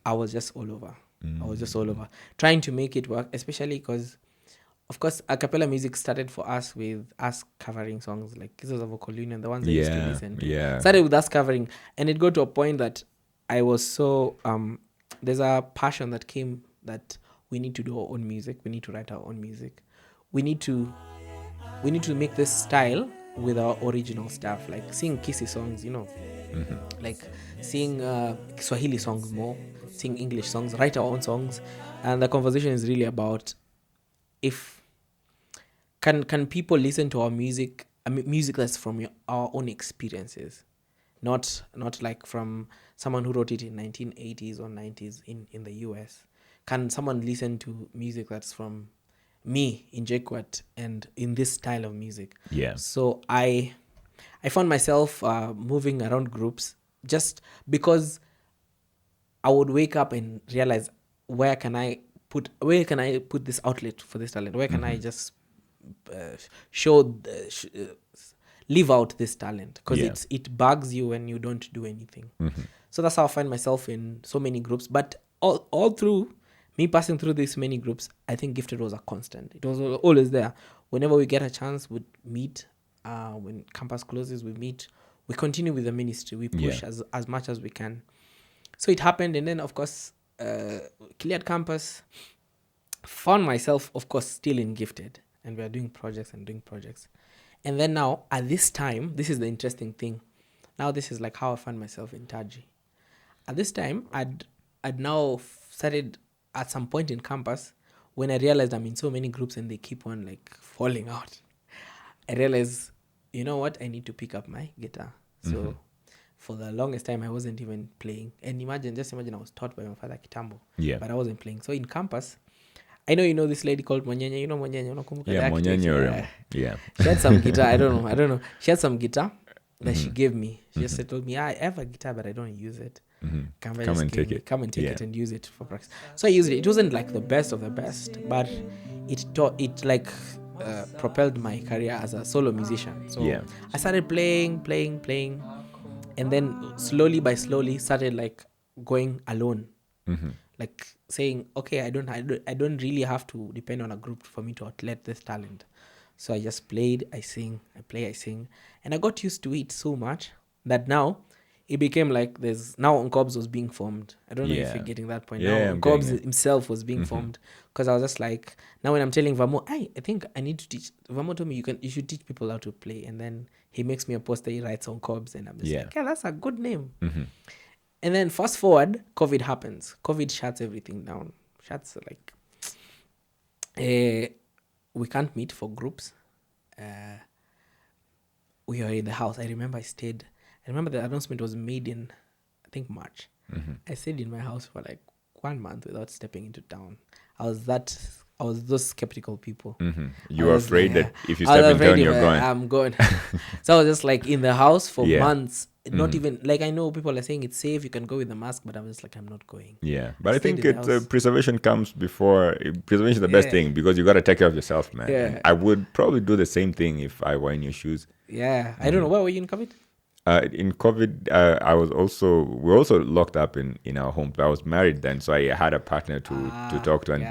I was just all over. I was just all over trying to make it work, especially because, of course, a cappella music started for us with us covering songs like Kisses of a Colunion, the ones I used to listen to. Yeah. Started with us covering, and it got to a point that I was so there's a passion that came that we need to do our own music. We need to write our own music. We need to make this style with our original stuff, like sing Kissy songs, like sing Swahili songs more, sing English songs, write our own songs. And the conversation is really about if can people listen to our music, music that's from our own experiences, not like from someone who wrote it in 1980s or 90s in the US. Can someone listen to music that's from me in JKUAT and in this style of music? Yeah. So I found myself moving around groups just because I would wake up and realize where can I put this outlet for this talent? Where can I just live out this talent? Because it bugs you when you don't do anything. So that's how I find myself in so many groups. But all through me passing through these many groups, I think Gifted was a constant. It was always there. Whenever we get a chance, we'd meet. When campus closes, we meet. We continue with the ministry. We push as much as we can. So it happened. And then, of course, cleared campus. Found myself, of course, still in Gifted. And we are doing projects. And then now, at this time, this is the interesting thing. Now this is like how I found myself in Taji. At this time, I'd now started at some point in campus when I realized I'm in so many groups and they keep on like falling out. I realized, you know what? I need to pick up my guitar. So for the longest time, I wasn't even playing. And just imagine I was taught by my father Kitambo. Yeah. But I wasn't playing. So in campus, I know you know this lady called Monyenye. You know Monyenye? Yeah, Monyenye. Yeah. She had some guitar. I don't know. She had some guitar that she gave me. She just told me, I have a guitar, but I don't use it. Come and take it and use it for practice. So I used it. It wasn't like the best of the best, but it propelled my career as a solo musician. So I started playing, and then slowly started like going alone. Like saying, okay, I don't really have to depend on a group for me to outlet this talent. So I just played, I sing, I sing. And I got used to it so much that now it became like now Onkorbs was being formed. I don't know if you're getting that point. Now Onkorbs himself was being formed. Because I was just like, now when I'm telling Vamo, I think I need to teach. Vamo told me you should teach people how to play. And then he makes me a poster, he writes Onkorbs. And I'm just like, yeah, that's a good name. And then fast forward, COVID happens. COVID shuts everything down. We can't meet for groups. We are in the house. I remember the announcement was made in, I think, March. I stayed in my house for like 1 month without stepping into town. I was those skeptical people. You were afraid that if you step in town, you're going. I'm going. So I was just like in the house for months. Not even like, I know people are saying it's safe, you can go with the mask, but I'm just like, I'm not going. Yeah, but I think preservation comes before. Preservation is the best thing because you got to take care of yourself, man. Yeah. And I would probably do the same thing if I were in your shoes. Yeah, I don't know. Where were you in COVID? In COVID, we were also locked up in our home. I was married then, so I had a partner to talk to, and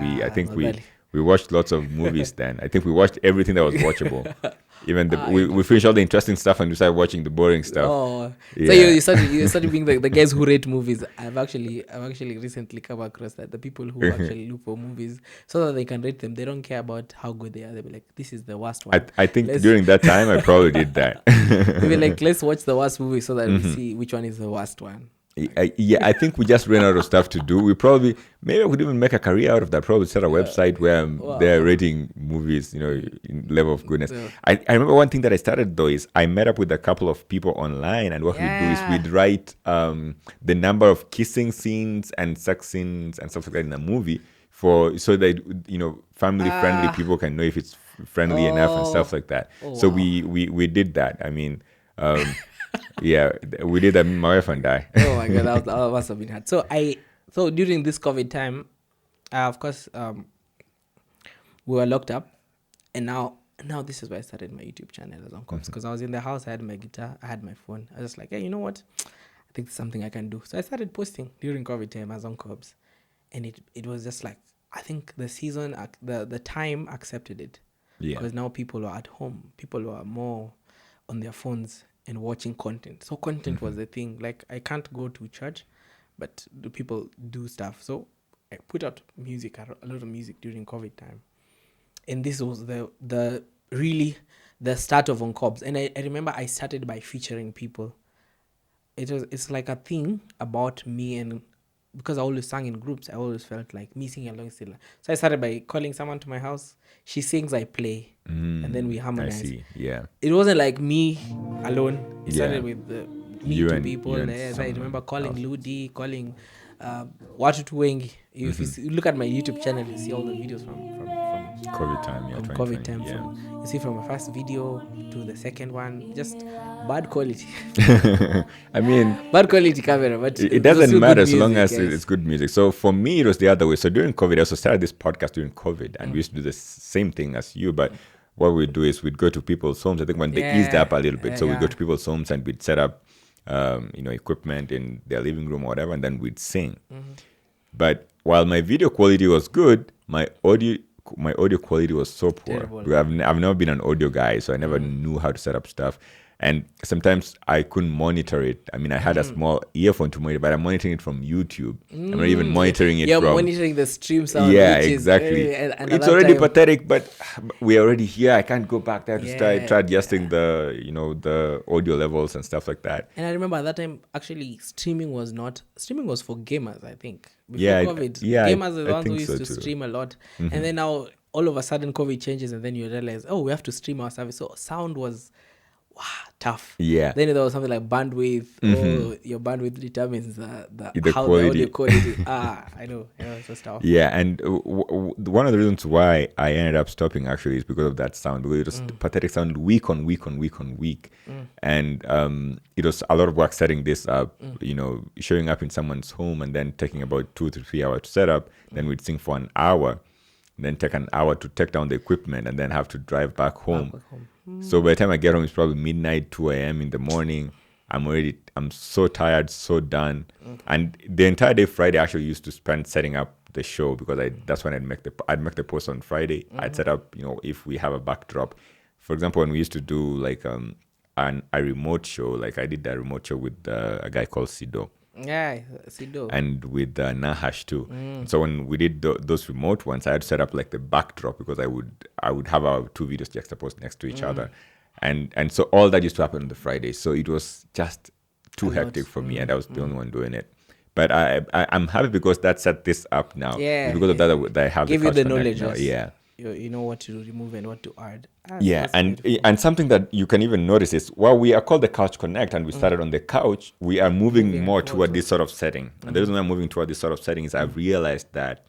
we watched lots of movies then. I think we watched everything that was watchable. Even we finished all the interesting stuff and we started watching the boring stuff. Oh, yeah. So you started being the guys who rate movies. I've actually recently come across that the people who actually look for movies so that they can rate them. They don't care about how good they are. They'll be like, this is the worst one. I think during that time I probably did that. They'll be like, let's watch the worst movie so that we see which one is the worst one. I think we just ran out of stuff to do. Maybe I could even make a career out of that. Probably start a website where they're rating movies, in level of goodness. I remember one thing that I started though is I met up with a couple of people online, and what we'd do is we'd write the number of kissing scenes and sex scenes and stuff like that in a movie for so that family friendly people can know if it's friendly enough and stuff like that. So wow. we did that. I mean, yeah, we did that. My wife and I. Oh my god, that must have been hard. So during this COVID time, of course, we were locked up, and now this is where I started my YouTube channel as Onkorbs, because I was in the house, I had my guitar, I had my phone. I was just like, hey, you know what? I think it's something I can do. So I started posting during COVID time as Onkorbs, and it was just like, I think the season, the time accepted it, because now people are at home, people are more on their phones and watching content. So content was the thing. Like, I can't go to church, but the people do stuff. So I put out music, a lot of music during COVID time, and this was the really the start of Onkorbs. And I remember I started by featuring people. It's like a thing about me, and because I always sang in groups, I always felt like me singing along still. So I started by calling someone to my house. She sings, I play, and then we harmonize. I see. Yeah. It wasn't like me alone. It started Yeah. with You two and- people. you and Yes, I remember calling else. Ludi, calling Watu Wengi. If you look at my YouTube channel, you see all the videos from COVID time, yeah, from 2020, COVID time. yeah. You see from the first video to the second one, just bad quality. I mean, Bad quality camera, but it was doesn't still matter good so long music, as yes. it's good music. So for me, it was the other way. So during COVID, I also started this podcast during COVID, and we used to do the same thing as you, but what we'd do is we'd go to people's homes. I think when they eased up a little bit, so we'd go to people's homes and we'd set up, equipment in their living room or whatever, and then we'd sing. But while my video quality was good, my audio quality was so poor. Terrible. I've never been an audio guy, so I never knew how to set up stuff. And sometimes I couldn't monitor it. I mean, I had a small earphone to monitor, but I'm monitoring it from YouTube. I'm not even monitoring it You're from... monitoring the stream sound. Yeah, which exactly. Is, and it's at that already time- pathetic, but we're already here. I can't go back there to Yeah, try adjusting the audio levels and stuff like that. And I remember at that time, actually, streaming was for gamers, I think. Before Yeah, COVID, yeah, gamers are the I ones who think used so to too. stream a lot. And then now, all of a sudden, COVID changes, and then you realize, oh, we have to stream our service. So sound was tough. Yeah. Then there was something like bandwidth. Oh, your bandwidth determines the how quality. the audio quality. I know. Yeah, it was tough. Yeah, and one of the reasons why I ended up stopping actually is because of that sound, because it was pathetic sound week on week. And it was a lot of work setting this up, showing up in someone's home and then taking about 2 to 3 hours to set up. Then we'd sing for an hour, then take an hour to take down the equipment, and then have to drive back home. So by the time I get home, it's probably midnight, 2 a.m. in the morning. I'm so tired, so done. And the entire day Friday I actually used to spend setting up the show, because that's when I'd make the post on Friday. I'd set up, if we have a backdrop. For example, when we used to do like a remote show, like I did that remote show with a guy called Sido. Yeah, Sido. And with Nahash too. So when we did those remote ones, I had to set up like the backdrop, because I would have our two videos juxtaposed next to each other, and so all that used to happen on the Friday. So it was just too hectic for me, and I was the only one doing it. But I'm happy because that set this up now. Yeah, Because of that I have give the you the Couch Connect knowledge. now. Yes. Yeah. You know what to remove and what to add. Yeah, That's and beautiful. something that you can even notice is, while we are called the Couch Connect and we started on the couch, we are moving more toward this sort of setting. And the reason why I'm moving toward this sort of setting is I've realized that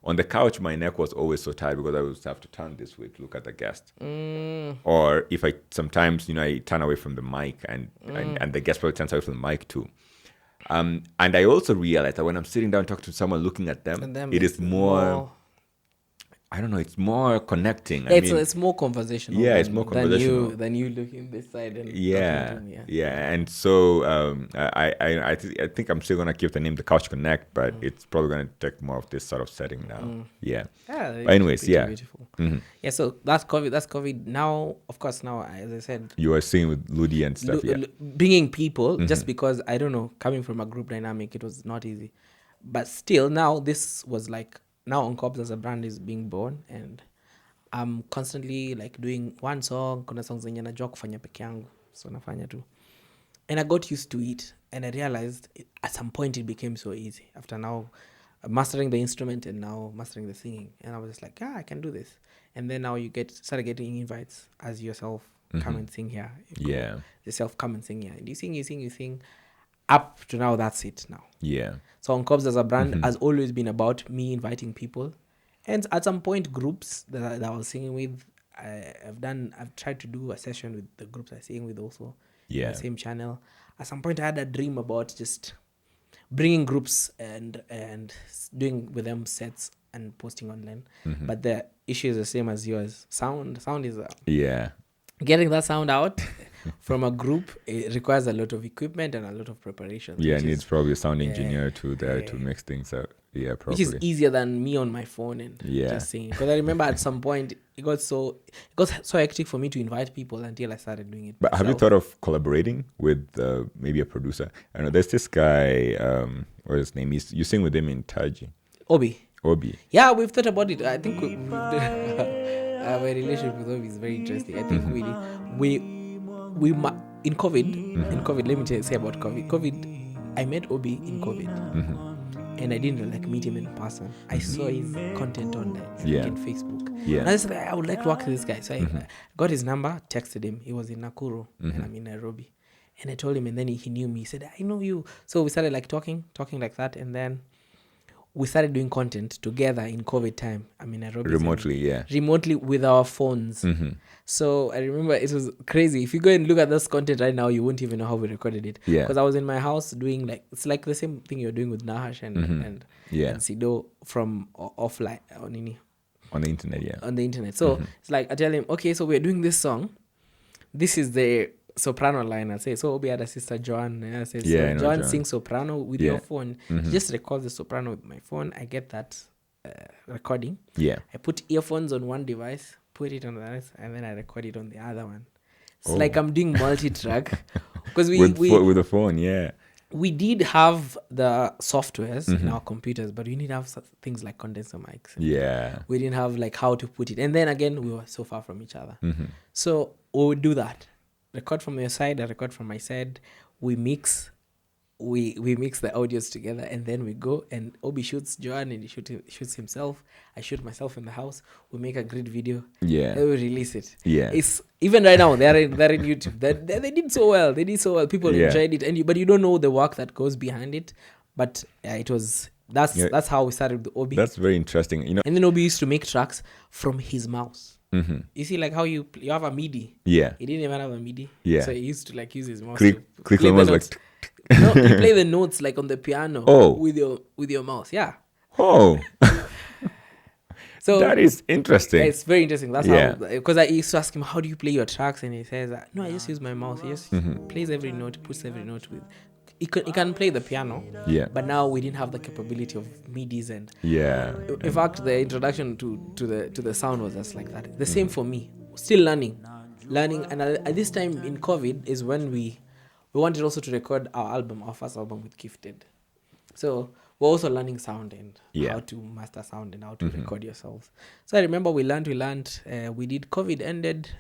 on the couch, my neck was always so tired, because I would have to turn this way to look at the guest. Or if I sometimes, I turn away from the mic, and the guest probably turns away from the mic too. And I also realized that when I'm sitting down talking to someone, looking at them, it is more... I don't know. It's more connecting. It's more conversational. Yeah, it's more conversational than you looking this side and yeah, talking to me, yeah. And so I think I'm still gonna keep the name The Couch Connect, but it's probably gonna take more of this sort of setting now. Yeah. But anyways, pretty yeah. Beautiful. Yeah. So that's COVID. Now, of course, as I said, You were singing with Ludi and stuff. bringing people, just because I don't know, coming from a group dynamic, it was not easy. But still, now this was like, now Onkorbs as a brand is being born, and I'm constantly like doing one song. Kuna songs zenye najua kufanya peke yangu, so nafanya tu. And I got used to it, and I realized at some point it became so easy after now mastering the instrument and now mastering the singing. And I was just like, I can do this. And then now you started getting invites as yourself, come and sing here. Yourself, come and sing here. And you sing. Up to now, that's it now. Yeah. So Onkorbs as a brand has always been about me inviting people And at some point, groups that I was singing with, I've tried to do a session with the groups I sing with also. Yeah. The same channel. At some point, I had a dream about just bringing groups and doing with them sets and posting online. But the issue is the same as yours. Sound is Yeah. getting that sound out from a group. It requires a lot of equipment and a lot of preparation. Yeah, needs probably a sound engineer to mix things up. Yeah, which is properly. easier than me on my phone and just singing. Because I remember at some point it got so hectic for me to invite people until I started doing it. But have you myself. thought of collaborating with maybe a producer? I know there's this guy. What's his name? You sing with him in Taji. Obi. Yeah, we've thought about it. I think my relationship with Obi is very interesting. I think we in COVID. Let me say about COVID. I met Obi in COVID. And I didn't meet him in person. I saw his content on Facebook. Yeah. And I said, I would like to work with this guy. So I got his number, texted him. He was in Nakuru and I'm in Nairobi. And I told him, and then he knew me. He said, I know you. So we started talking like that. And then we started doing content together in COVID time. I'm in Nairobi. Remotely with our phones. So I remember it was crazy. If you go and look at this content right now, you won't even know how we recorded it. Because I was in my house doing it's like the same thing you're doing with Nahash and Sido from offline on the internet. On the internet. So it's like I tell him, okay, so we're doing this song. This is the soprano line. I say, so Obi had a sister Joan. I say, so Joan sings soprano with your phone. She just records the soprano with my phone. I get that recording. I put earphones on one device, put it on the other, and then I record it on the other one. It's like I'm doing multi-track. Because with the phone, we did have the softwares in our computers, but we need to have things like condenser mics. We didn't have how to put it. And then again, we were so far from each other. So we would do that. Record from your side, I record from my side. We mix. We mix the audios together, and then we go and Obi shoots Joan and he shoots himself. I shoot myself in the house. We make a great video. Then we release it. It's even right now they're in YouTube. They did so well. People enjoyed it, but you don't know the work that goes behind it. But it was that's how we started with Obi. That's very interesting. And then Obi used to make tracks from his mouse. You see, how you have a MIDI. He didn't even have a MIDI. So he used to use his mouse. Click the mouse No, you play the notes on the piano with your mouse. So that is interesting. It's very interesting. That's how, because I used to ask him, how do you play your tracks? And he says, no, I just use my mouse. He just plays every note, puts every note with. He can play the piano. But now we didn't have the capability of MIDIs and. In fact, the introduction to the sound was just like that. The same for me. Still learning, and at this time in COVID is when we wanted also to record our first album with Gifted. So we're also learning sound and how to master sound and how to record yourselves. So I remember we learned. We did. COVID ended.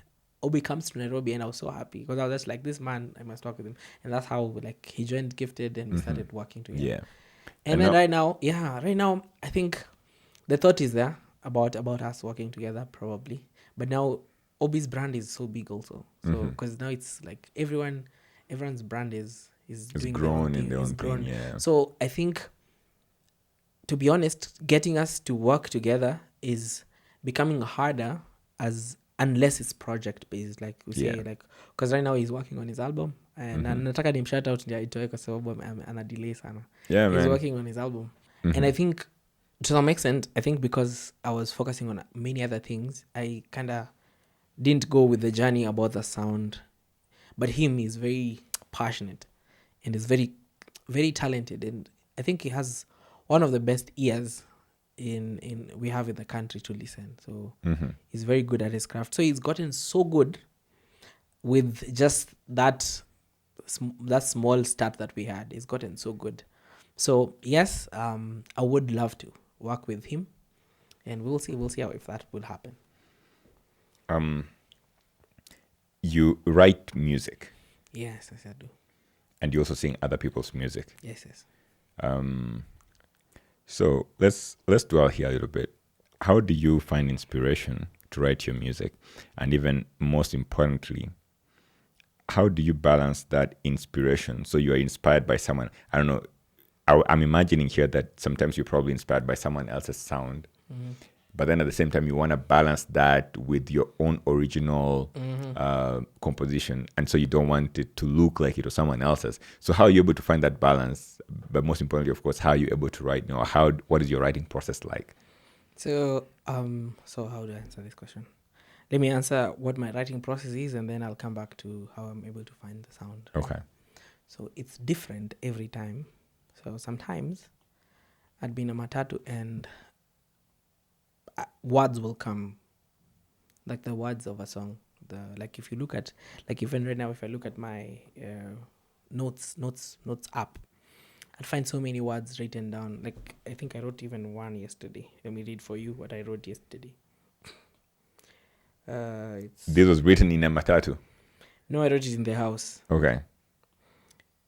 Obi comes to Nairobi and I was so happy because I was just like, this man, I must talk with him. And that's how he joined Gifted and we started working together. And then right now, I think the thought is there about us working together probably. But now Obi's brand is so big also. So because now it's everyone's brand is doing grown in their own thing. So I think, to be honest, getting us to work together is becoming harder unless it's project based, like we say, because right now he's working on his album and nataka nim shout out ndio itoe kwa sababu ana delay sana. He's working on his album. And I think to some extent, I think because I was focusing on many other things, I kind of didn't go with the journey about the sound. But him is very passionate and is very, very talented. And I think he has one of the best ears we have in the country to listen. So he's very good at his craft. So he's gotten so good with just that small start that we had. He's gotten so good. So yes, I would love to work with him, and we'll see how if that will happen. You write music. Yes, I do. And you also sing other people's music. Yes. So let's dwell here a little bit. How do you find inspiration to write your music? And even most importantly, how do you balance that inspiration? So you are inspired by someone. I don't know. I'm imagining here that sometimes you're probably inspired by someone else's sound. but then at the same time you want to balance that with your own original composition, and so you don't want it to look like it was someone else's. So how are you able to find that balance? But most importantly, of course, how are you able to write? What is your writing process like? So how do I answer this question? Let me answer what my writing process is, and then I'll come back to how I'm able to find the sound. Okay. So it's different every time. So sometimes I'd be in a matatu and words will come, like the words of a song. Like if you look at, like even right now, if I look at my notes app, I'd find so many words written down. Like I think I wrote even one yesterday. Let me read for you what I wrote yesterday. This was written in a matatu? No, I wrote it in the house. Okay.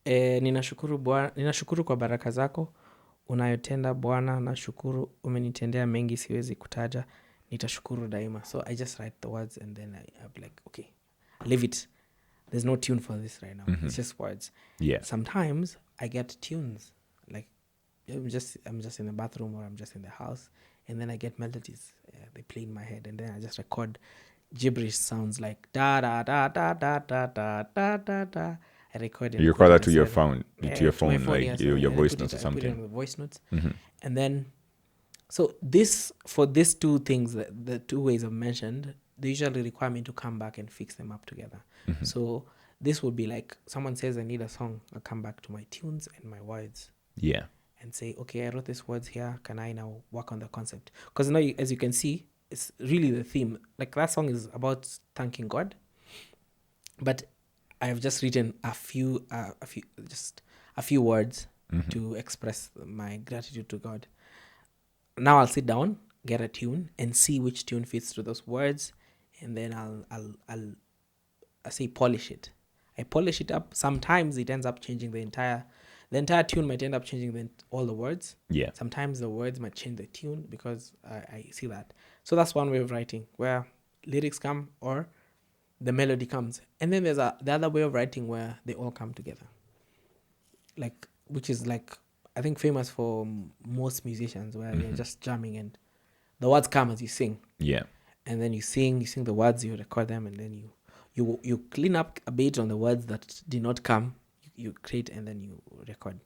Ninashukuru kwa baraka zako unayotenda Bwana, nashukuru umenitendea mengi siwezi kutaja, nitashukuru daima. So I just write the words and then I'm like, okay, leave it. There's no tune for this right now. It's just words. Yeah. Sometimes I get tunes, like I'm just in the bathroom or I'm just in the house, and then I get melodies. They play in my head, and then I just record gibberish sounds like da da da da da da da da da da. I record it. You record that to your phone, your phone, like yeah, your voice notes or I put it on something. the voice notes, and then so for these two things, the two ways I've mentioned, they usually require me to come back and fix them up together. So this would be like someone says I need a song, I'll come back to my tunes and my words. Yeah. And say, okay, I wrote these words here. Can I now work on the concept? Because now, as you can see, it's really the theme. Like that song is about thanking God, but I've just written a few words to express my gratitude to God. Now I'll sit down, get a tune, and see which tune fits to those words, and then I'll say polish it. I polish it up. Sometimes it ends up changing the entire tune might end up changing all the words. Yeah. Sometimes the words might change the tune because I see that. So that's one way of writing, where lyrics come or the melody comes. And then there's the other way of writing where they all come together. Like, which is like, I think famous for most musicians, where you're just jamming and the words come as you sing. Yeah. And then you sing the words, you record them, and then you clean up a bit on the words that did not come. You create and then you record.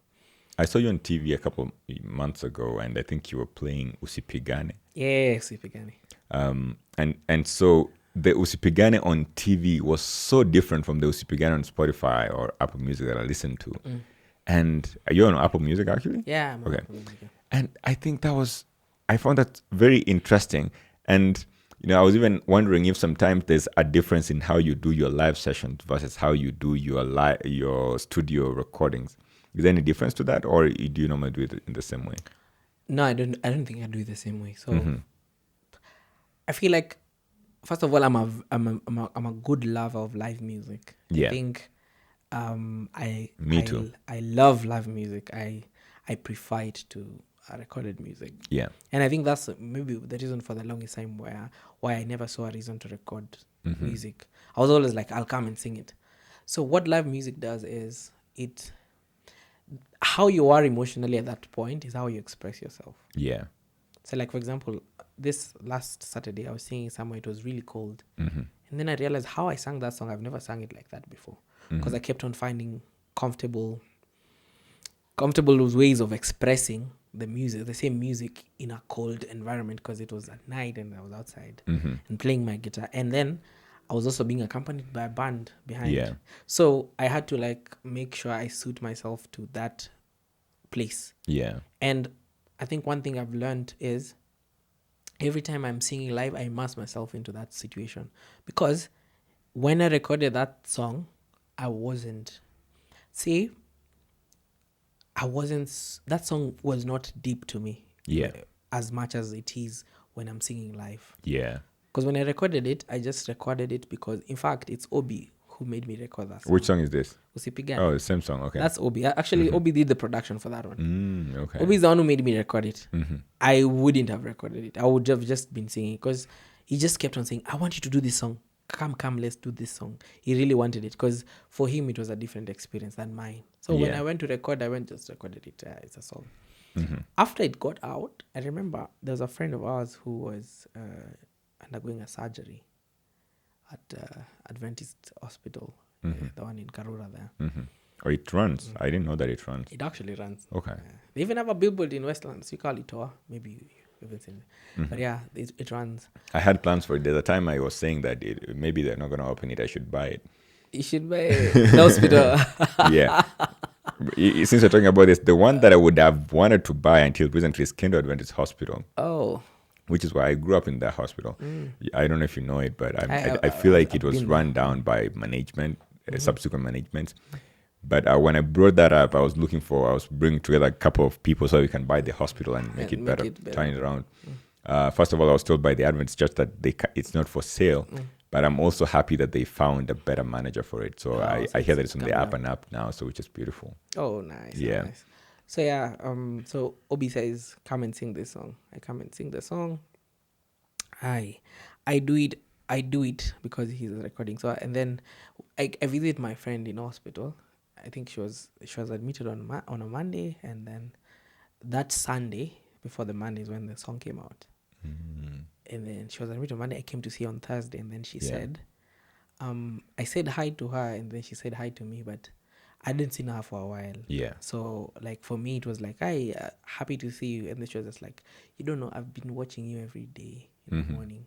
I saw you on TV a couple months ago, and I think you were playing Usipigane. Yeah, Usipigane. And so the Usipigane on TV was so different from the Usipigane on Spotify or Apple Music that I listened to. And are you on Apple Music actually? Yeah, I'm on okay. Apple Music. Yeah. And I found that very interesting. And I was even wondering if sometimes there's a difference in how you do your live sessions versus how you do your studio recordings. Is there any difference to that, or do you normally do it in the same way? No, I don't think I do it the same way. So I feel like, first of all, I'm a good lover of live music. Yeah. I think Me too. I love live music. I prefer it to recorded music. Yeah. And I think that's maybe the reason for the longest time why I never saw a reason to record music. I was always like, I'll come and sing it. So what live music does is how you are emotionally at that point is how you express yourself. Yeah. So like, for example, this last Saturday, I was singing somewhere, it was really cold. And then I realized how I sang that song. I've never sang it like that before. Because I kept on finding comfortable ways of expressing the same music in a cold environment, because it was at night and I was outside and playing my guitar. And then I was also being accompanied by a band behind. Yeah. So I had to like make sure I suit myself to that place. Yeah. And I think one thing I've learned is every time I'm singing live, I immerse myself into that situation. Because when I recorded that song, that song was not deep to me. Yeah. As much as it is when I'm singing live. Yeah. Because when I recorded it, I just recorded it because, in fact, it's Obi who made me record that song. Which song is this? Usipigane. Oh, the same song. Okay. That's Obi. Actually, Obi did the production for that one. Okay. Obi is the one who made me record it. I wouldn't have recorded it. I would have just been singing, because he just kept on saying, I want you to do this song. Come, let's do this song. He really wanted it, because for him, it was a different experience than mine. So when I went to record, just recorded it. It's a song. After it got out, I remember there was a friend of ours who was undergoing a surgery at Adventist Hospital, the one in Karura there. Oh, it runs. I didn't know that it runs. It actually runs. Okay. They even have a billboard in Westlands. You call it Toa. Maybe you haven't seen it. But yeah, it runs. I had plans for it. There's a time I was saying that maybe they're not going to open it. I should buy it. You should buy the hospital. Yeah. Since we're talking about this, the one that I would have wanted to buy until recently is Kinder Adventist Hospital. Oh. Which is why I grew up in that hospital. I don't know if you know it, but I feel like it was run down by management, subsequent management. But when I brought that up, I was bringing together a couple of people so we can buy the hospital and make it better, turn it around. First of all, I was told by the Adventist Church that it's not for sale, but I'm also happy that they found a better manager for it. So I hear that it's on the up and up now, so which is beautiful. Oh, nice. Yeah. Nice. So yeah, so Obi says, come and sing this song. I come and sing the song. I do it because he's recording. So and then I visit my friend in hospital. I think she was admitted on a Monday, and then that Sunday before the Monday is when the song came out. And then she was admitted on Monday. I came to see her on Thursday, and then she said, I said hi to her, and then she said hi to me, but I didn't see her for a while. Yeah. So like for me, it was like, hi, happy to see you, and then she was just like, you don't know, I've been watching you every day in the morning.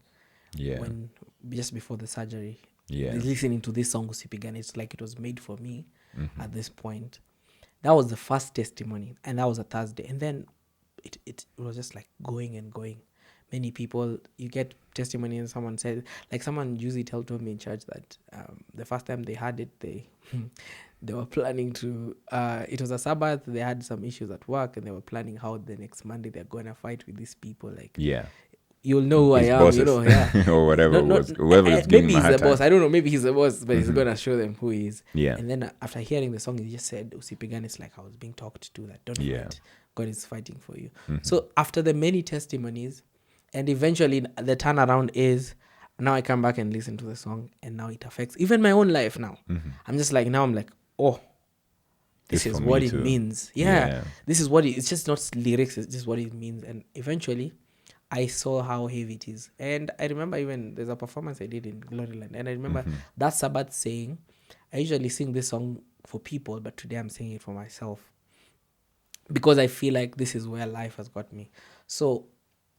Yeah. When just before the surgery. Yeah. Listening to this song Usipigan, it's like it was made for me at this point. That was the first testimony, and that was a Thursday. And then it was just like going and going. Many people, you get testimony, and someone said, like someone usually told me in church that the first time they had it, they were planning to, it was a Sabbath, they had some issues at work, and they were planning how the next Monday they're going to fight with these people. Like, yeah. You'll know who I am, bosses. you know, yeah. Or whatever whoever was giving maybe him a he's hard the time. boss. I don't know, maybe he's the boss, but he's going to show them who he is. Yeah. And then after hearing the song, he just said, Usipigan, it's like I was being talked to, that don't fight. God is fighting for you. So after the many testimonies, and eventually the turnaround is, now I come back and listen to the song, and now it affects even my own life now. I'm just like, now I'm like, oh, this is what it means. Yeah. This is what it's just not lyrics, it's just what it means. And eventually, I saw how heavy it is. And I remember even there's a performance I did in Gloryland. And I remember that Sabbath saying, I usually sing this song for people, but today I'm singing it for myself. Because I feel like this is where life has got me. So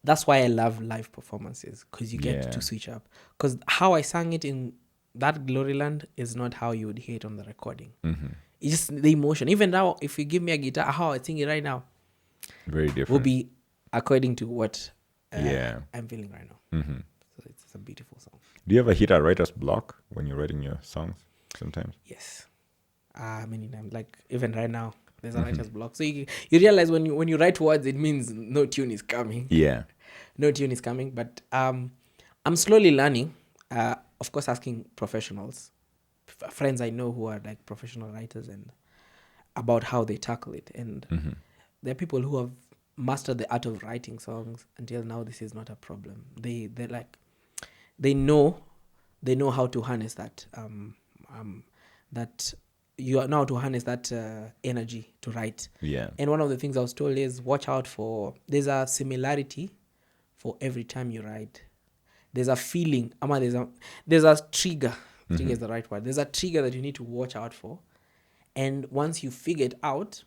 that's why I love live performances, because you get to switch up. Because how I sang it in that Gloryland is not how you would hear it on the recording. It's just the emotion. Even now, if you give me a guitar, how I sing it right now, very different. will be according to what I'm feeling right now. So it's a beautiful song. Do you ever hit a writer's block when you're writing your songs sometimes? Yes. Many times. Like even right now, there's a writer's block. So you realize when you write words, it means no tune is coming. Yeah. No tune is coming. But I'm slowly learning. Of course, asking professionals, friends I know who are like professional writers, and about how they tackle it. And there are people who have mastered the art of writing songs until now. This is not a problem. They know how to harness that that you are now to harness that energy to write. Yeah. And one of the things I was told is watch out for, there's a similarity for every time you write. There's a feeling, there's a trigger. Trigger is the right word. There's a trigger that you need to watch out for. And once you figure it out,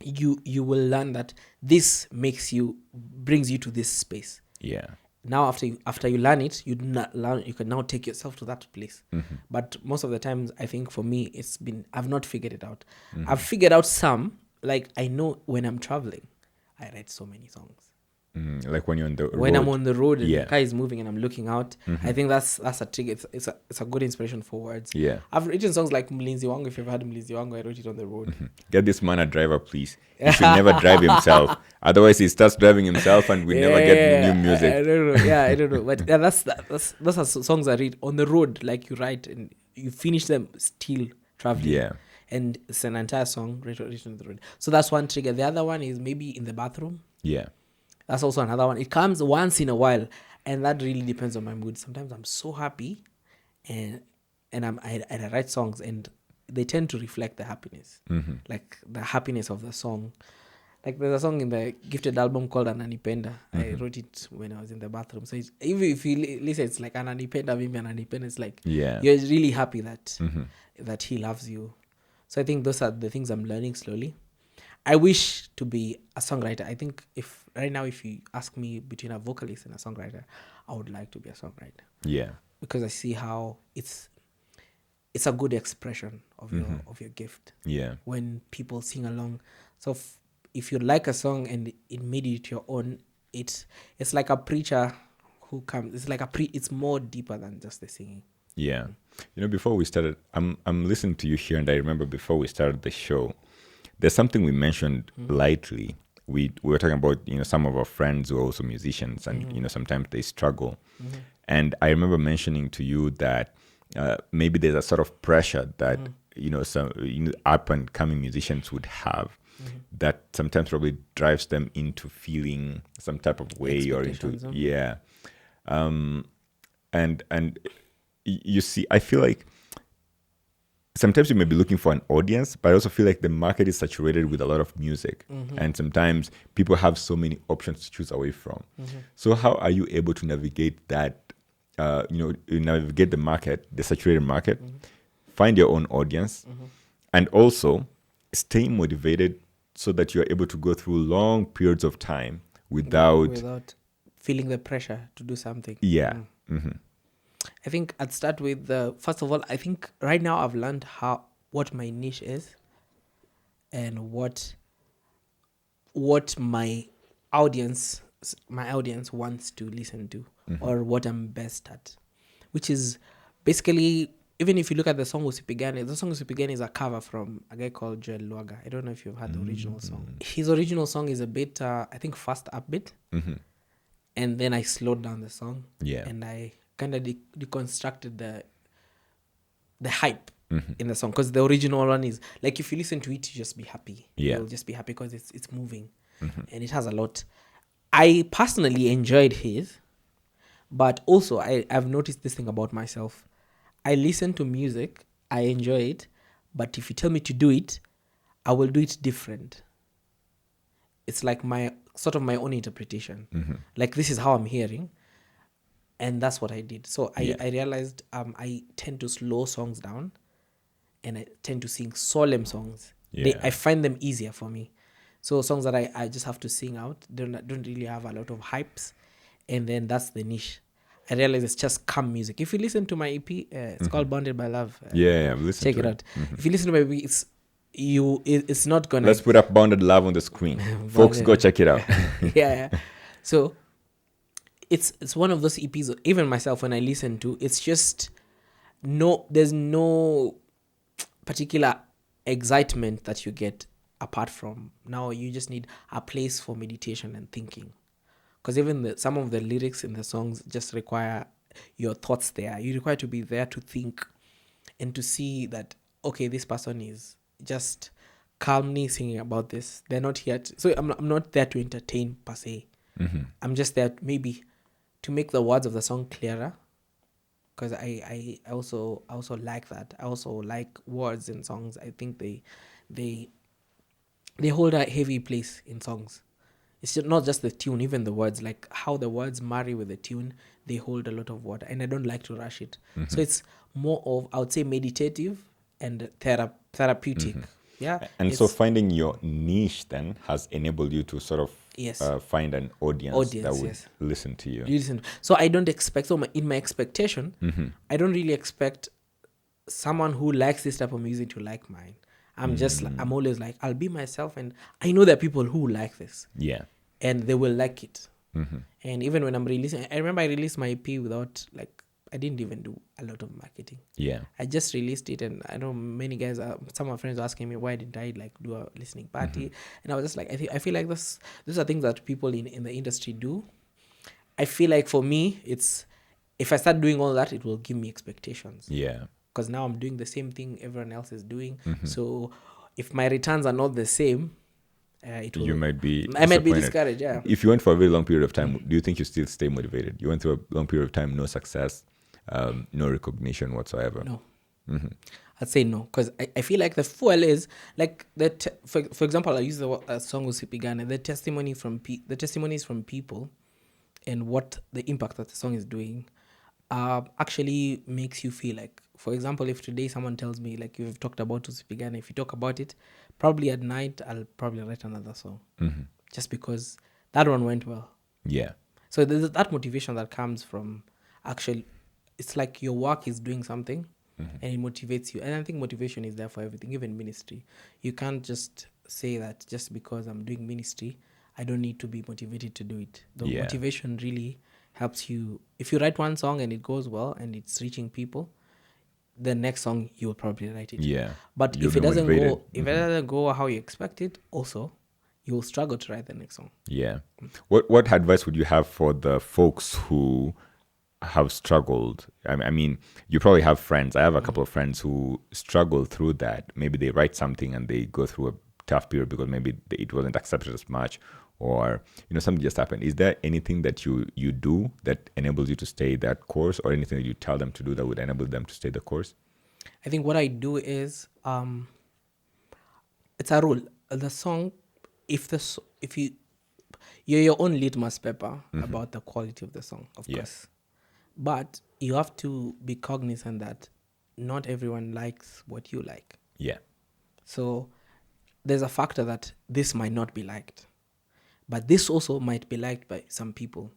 you will learn that this brings you to this space. Yeah. Now after you learn it, you can now take yourself to that place. But most of the times, I think for me, I've not figured it out. I've figured out some, like I know when I'm traveling, I write so many songs. Like when you're on the road. When I'm on the road and the car is moving and I'm looking out, I think that's a trigger. It's a good inspiration for words. Yeah. I've written songs like Mlinzi Wangu. If you've heard Mlinzi Wangu, I wrote it on the road. Get this man a driver, please. He should never drive himself. Otherwise, he starts driving himself and we never get new music. I don't know. Yeah, I don't know. But those are songs I read on the road. Like you write and you finish them still traveling. Yeah. And it's an entire song written on the road. So that's one trigger. The other one is maybe in the bathroom. Yeah. That's also another one. It comes once in a while, and that really depends on my mood. Sometimes I'm so happy, and I write songs, and they tend to reflect the happiness, like the happiness of the song. Like there's a song in the Gifted album called Ananipenda. I wrote it when I was in the bathroom. So even if you listen, it's like Ananipenda, maybe Ananipenda. It's like you're really happy that that he loves you. So I think those are the things I'm learning slowly. I wish to be a songwriter. I think if right now, if you ask me between a vocalist and a songwriter, I would like to be a songwriter. Yeah. Because I see how it's a good expression of your gift. Yeah. When people sing along. So if you like a song and it made it your own, it's like a preacher who comes. It's like it's more deeper than just the singing. Yeah. Before we started, I'm listening to you here, and I remember before we started the show, there's something we mentioned lightly. We were talking about, some of our friends who are also musicians, and, sometimes they struggle. And I remember mentioning to you that maybe there's a sort of pressure that, some up and coming musicians would have that sometimes probably drives them into feeling some type of way or into, and you see, I feel like sometimes you may be looking for an audience, but I also feel like the market is saturated with a lot of music. And sometimes people have so many options to choose away from. So how are you able to navigate that, navigate the market, the saturated market, find your own audience, and also stay motivated so that you're able to go through long periods of time without feeling the pressure to do something. Yeah. I think I'd start with first of all, I think right now I've learned what my niche is and what my audience wants to listen to, or what I'm best at, which is basically, even if you look at the song Usipigane is a cover from a guy called Joel Luaga. I don't know if you've heard the original song. His original song is a bit, I think, fast upbeat. And then I slowed down the song. Yeah. And I kind of deconstructed the hype in the song, because the original one is like, if you listen to it, you just be happy. Yeah. You'll just be happy because it's moving, and it has a lot. I personally enjoyed his, but also I've noticed this thing about myself. I listen to music, I enjoy it, but if you tell me to do it, I will do it different. It's like my own interpretation. Like, this is how I'm hearing. And that's what I did. So I realized I tend to slow songs down, and I tend to sing solemn songs. I find them easier for me. So songs that I just have to sing out don't really have a lot of hypes. And then that's the niche. I realized it's just calm music. If you listen to my EP, it's called Bounded by Love. I've listened check it out. If you listen to my EP, it's not gonna... Let's put up Bounded Love on the screen. Folks, go check it out. yeah. So it's one of those EPs, even myself, when I listen to, it's just there's no particular excitement that you get apart from, now you just need a place for meditation and thinking. Because even some of the lyrics in the songs just require your thoughts there. You require to be there to think and to see that, okay, this person is just calmly singing about this. They're not here so I'm not there to entertain per se. I'm just there maybe to make the words of the song clearer, because I also like that. I also like words in songs. I think they hold a heavy place in songs. It's not just the tune, even the words, like how the words marry with the tune, they hold a lot of water, and I don't like to rush it. So it's more of, I would say, meditative and therapeutic. Yeah. And so finding your niche then has enabled you to sort of find an audience that would listen to you. So I don't expect, in my expectation, I don't really expect someone who likes this type of music to like mine. I'm always like, I'll be myself, and I know there are people who like this. Yeah. And they will like it. And even when I'm releasing, I remember I released my EP without, like, I didn't even do a lot of marketing. Yeah. I just released it, and I know many guys, some of my friends were asking me, why didn't I, like, do a listening party? And I was just like, I feel like these are things that people in the industry do. I feel like for me, if I start doing all that, it will give me expectations. Yeah. Because now I'm doing the same thing everyone else is doing. So if my returns are not the same, I might be discouraged. Yeah. If you went for a very long period of time, do you think you still stay motivated? You went through a long period of time, no success, no recognition whatsoever. No. I'd say no, because I feel like the fuel is like for example, I use the song Usipigane. The testimonies from people and what the impact that the song is doing actually makes you feel like, for example, if today someone tells me like you've talked about Usipigane, if you talk about it, probably at night I'll probably write another song, just because that one went well. Yeah. So there's that motivation that comes from actually, it's like your work is doing something and it motivates you. And I think motivation is there for everything, even ministry. You can't just say that just because I'm doing ministry, I don't need to be motivated to do it. The motivation really helps you. If you write one song and it goes well and it's reaching people, the next song you'll probably write it. Yeah. But if it doesn't go, it doesn't go how you expect it, also you will struggle to write the next song. Yeah. What advice would you have for the folks who have struggled? I mean, you probably have friends. I have a couple of friends who struggle through that. Maybe they write something and they go through a tough period because maybe it wasn't accepted as much, or something just happened. Is there anything that you do that enables you to stay that course, or anything that you tell them to do that would enable them to stay the course? I think what I do is it's a rule. The song, if you're your own litmus paper about the quality of the song, of course, but you have to be cognizant that not everyone likes what you like. Yeah. So there's a factor that this might not be liked, but this also might be liked by some people.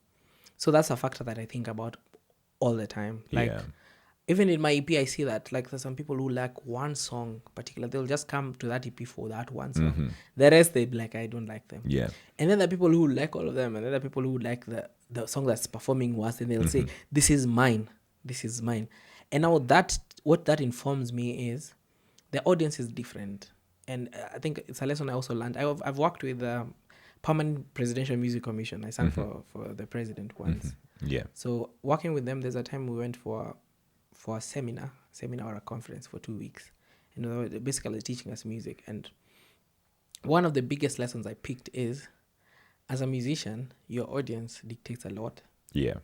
So that's a factor that I think about all the time. Like, even in my EP, I see that, like, there's some people who like one song particular. They'll just come to that EP for that one song. The rest, they'd be like, I don't like them. Yeah. And then there are people who like all of them, and then there are people who like the song that's performing worse, and they'll say, this is mine. This is mine. And now what that informs me is the audience is different. And I think it's a lesson I also learned. I've worked with the Permanent Presidential Music Commission. I sang for the president once. Yeah. So working with them, there's a time we went for a seminar or a conference for 2 weeks. And they were basically teaching us music. And one of the biggest lessons I picked is, as a musician, your audience dictates a lot. Yeah.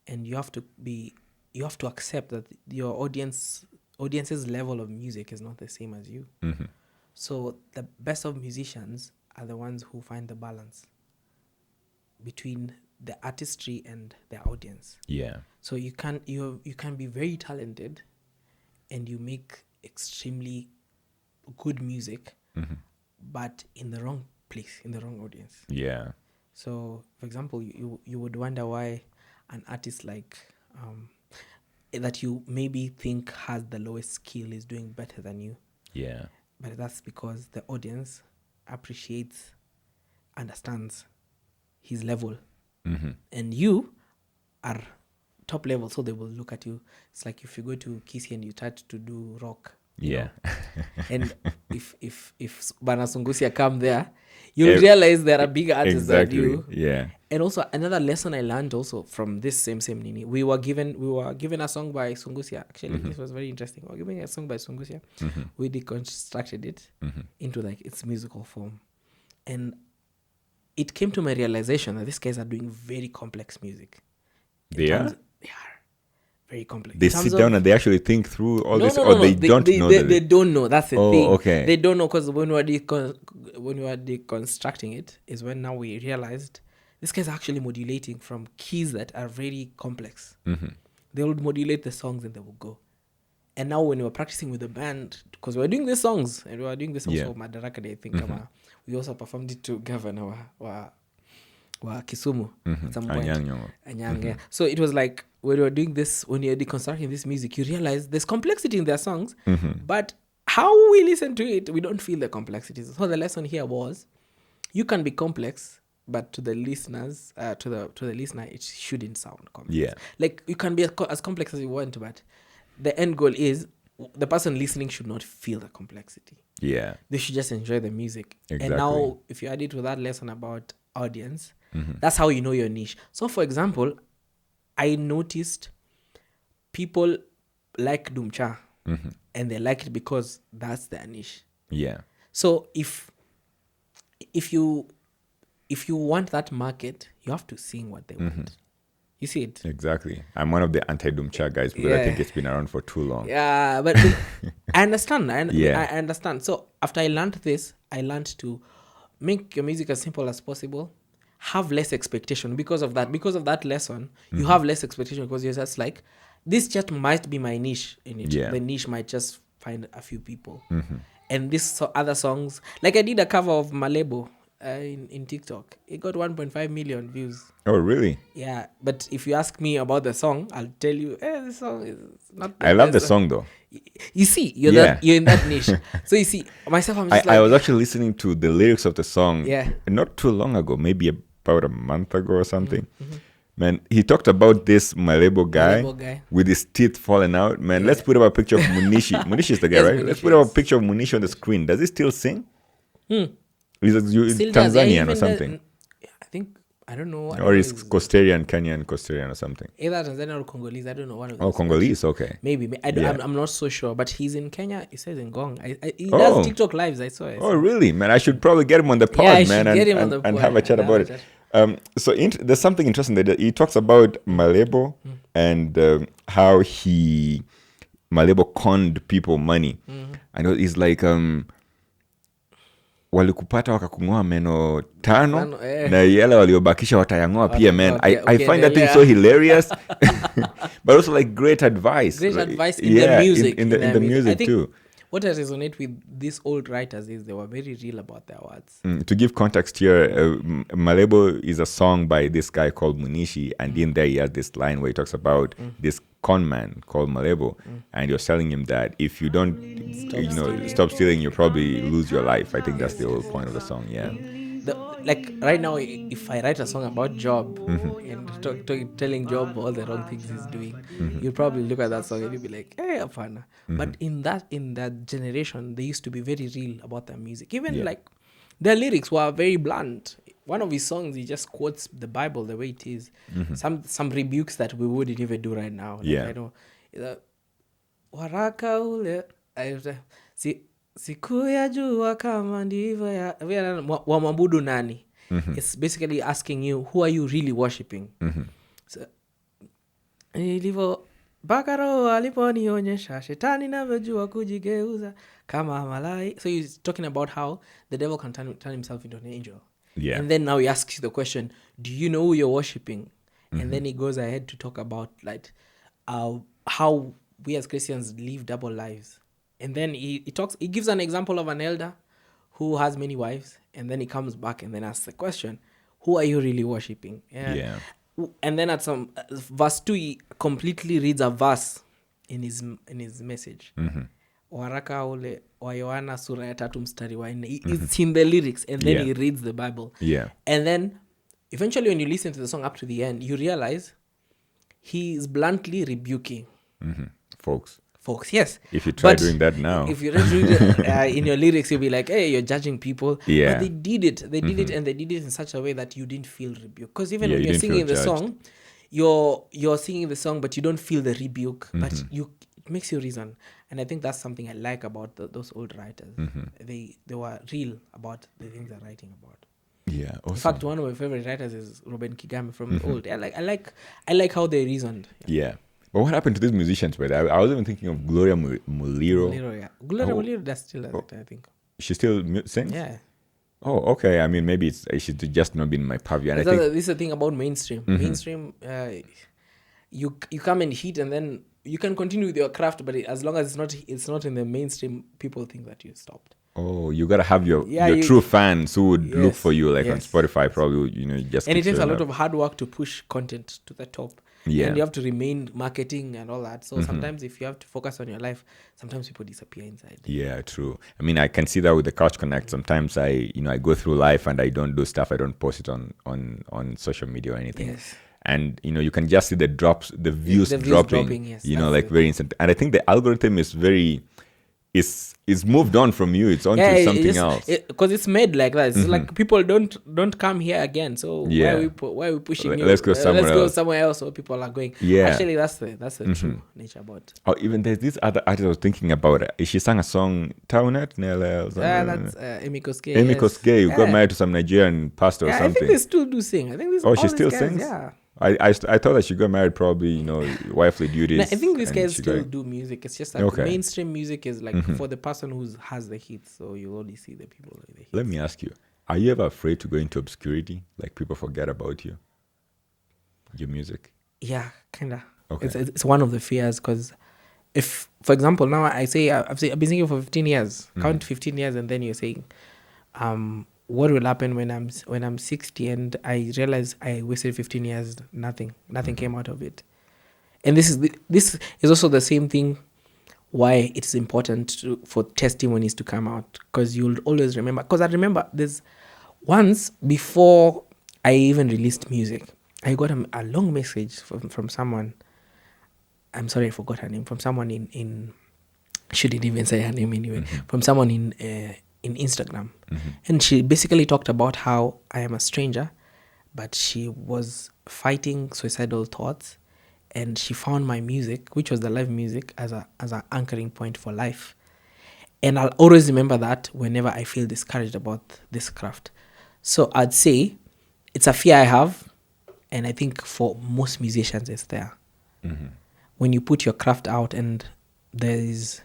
And you have to accept that your audience's level of music is not the same as you. So the best of musicians are the ones who find the balance between the artistry and the audience. Yeah. So you can be very talented and you make extremely good music, but in the wrong place, in the wrong audience. Yeah. So, for example, you would wonder why an artist like that you maybe think has the lowest skill is doing better than you. Yeah. But that's because the audience appreciates, understands his level. And you are top level, so they will look at you. It's like if you go to Kisi and you start to do rock. Yeah. And if Bana Sungusia come there, you'll realize there are bigger artists than you. Yeah. And also another lesson I learned also from this same Nini, we were given a song by Sungusia. Actually, this was very interesting. We were given a song by Sungusia. We deconstructed it into like its musical form. And it came to my realization that these guys are doing very complex music. They are very complex. They sit down and they actually think through all this, or they don't know. They don't know. That's the thing. Okay. They don't know, because when we were deconstructing it is when now we realized these guys are actually modulating from keys that are very complex. They would modulate the songs and they will go. And now when we were practicing with the band, because we were doing these songs, and we were doing this song for Madaraka Day, I think. We also performed it to Governor wa Kisumu at some point. Anyang. So it was like, when we were doing this, when you're deconstructing this music, you realize there's complexity in their songs, but how we listen to it, we don't feel the complexities. So the lesson here was, you can be complex, but to the listeners, to the listener, it shouldn't sound complex. Yeah. Like, you can be as complex as you want, but the end goal is the person listening should not feel the complexity. Yeah. They should just enjoy the music. Exactly. And now, if you add it to that lesson about audience, that's how you know your niche. So, for example, I noticed people like Dumcha, and they like it because that's their niche. Yeah. So if you want that market, you have to sing what they want. You see it? Exactly. I'm one of the anti-Dumcha guys because I think it's been around for too long. Yeah, but I understand. I Yeah. understand. So after I learned this, I learned to make your music as simple as possible. Have less expectation because of that. Because of that lesson, you have less expectation because you're just like, this just might be my niche in it. Yeah. The niche might just find a few people. And this other songs, like I did a cover of Malebo in TikTok. It got 1.5 million views. Oh, really? Yeah, but if you ask me about the song, I'll tell you, the song is not. I love the song though. You see, you're in that niche. So you see, myself, I'm just I was actually listening to the lyrics of the song. Yeah. Not too long ago, maybe about a month ago or something. Man, he talked about this Malebo guy with his teeth falling out. Man, let's put up a picture of Munishi. Munishi is the guy, Yes, right? Munishi, Let's put up a picture of Munishi on the screen. Does he still sing? Is it Still does, yeah, Tanzanian even or something? I think, I don't know. Or is Costarian, Kenyan, Costarian or something? Either Tanzanian or Congolese. I don't know. One of Oh, those. Congolese, okay. Maybe. Yeah. I'm not so sure. But he's in Kenya. He says in Gong. He does TikTok lives. I saw it. Oh, really? Man, I should probably get him on the pod, I man, should get him on the and pod have a chat and about have a it. So there's something interesting that he talks about Malebo and how Malebo conned people money. I know he's like, walikupata wakakung'oa meno tano na yale waliobakisha watayang'oa pia, man. I find that thing so hilarious, but also like great advice. Great like, advice in the music. In the music I think too. What I resonate with these old writers is they were very real about their words. To give context here, Malebo is a song by this guy called Munishi, and in there he has this line where he talks about this con man called Malebo, and you're telling him that if you don't, stop stealing, you'll probably lose your life. I think that's the whole point of the song. Yeah. Like right now, if I write a song about Joab and telling Joab all the wrong things he's doing, you'll probably look at that song and you'll be like, "Hey, Afana." But in that generation, they used to be very real about their music. Even like their lyrics were very blunt. One of his songs, he just quotes the Bible the way it is. Some rebukes that we wouldn't even do right now. Like, I know, waraka ule, siku ya jua kama ndivyo ya wamwabudu nani. It's basically asking you, who are you really worshiping? So, ilivyo bakaro aliponionyesha shetani navyojua kujigeuza kama malai. So he's talking about how the devil can turn himself into an angel. Yeah. And then now he asks the question, do you know who you're worshiping? And then he goes ahead to talk about like how we as Christians live double lives. And then he gives an example of an elder who has many wives, and then he comes back and then asks the question, who are you really worshiping? Yeah. And then at some verse 2, he completely reads a verse in his message. Waraka ule wa Yohana sura ya 3 mstari wa 4. It's in the lyrics, and then he reads the Bible. Yeah. And then eventually when you listen to the song up to the end, you realize he's bluntly rebuking Folks, yes. if you try doing that now, if you read it in your lyrics, you'll be like, hey, you're judging people. Yeah. But they did it and they did it in such a way that you didn't feel rebuked. Because even when you you're didn't singing feel the judged. song, you're singing the song, but you don't feel the rebuke. But it makes you reason. And I think that's something I like about those old writers. They were real about the things they're writing about. Yeah, awesome. In fact, one of my favorite writers is Ruben Kigame from the old. I like how they reasoned. Yeah. But what happened to these musicians? But I was even thinking of Gloria Muliro. Gloria Muliro does still does it, I think. She still sings? Yeah. Oh, okay. I mean, maybe she should just not be in my purview. And This is the thing about mainstream. Mainstream, you come and hit, and then you can continue with your craft, but as long as it's not in the mainstream, people think that you stopped. Oh, you gotta have your true fans who would look for you, like on Spotify, probably. Just. And it takes a lot of hard work to push content to the top. Yeah. And you have to remain marketing and all that. So sometimes if you have to focus on your life, sometimes people disappear inside. Yeah, true. I mean, I can see that with the Couch Connect. Sometimes I go through life and I don't do stuff. I don't post it on social media or anything. Yes. And you can just see the views dropping. Yes, like very instant. And I think the algorithm is very is moved on from you. It's on to something else. Because it's made like that. It's like people don't come here again. So why are we pushing you? Let's go somewhere else where people are going. Yeah. Actually, that's the true nature about it. Oh, even there's this other artist I was thinking about. She sang a song, Taunet Nele. That's Emi Koske. Emi Koske, who got married to some Nigerian pastor or something. I think they still do sing. I think she still sings? Yeah. I thought that she got married probably, wifely duties. No, I think these and guys she still got- do music. It's just that Okay. mainstream music is like for the person who has the hits. So you only see the people with the hits. Let me ask you, are you ever afraid to go into obscurity? Like people forget about you? Your music? Yeah, kinda. Okay. It's one of the fears because if, for example, now I've been singing for 15 years. Count 15 years, and then you're saying, what will happen when I'm 60 and I realize I wasted 15 years? Nothing came out of it. And this is also the same thing why it is important for testimonies to come out, because you'll always remember. Because I remember there's once before I even released music, I got a long message from someone. I'm sorry, I forgot her name. From someone in shouldn't even say her name anyway. From someone in Instagram, and she basically talked about how I am a stranger, but she was fighting suicidal thoughts, and she found my music, which was the live music, as an anchoring point for life. And I'll always remember that whenever I feel discouraged about this craft. So I'd say it's a fear I have, and I think for most musicians it's there. When you put your craft out and there is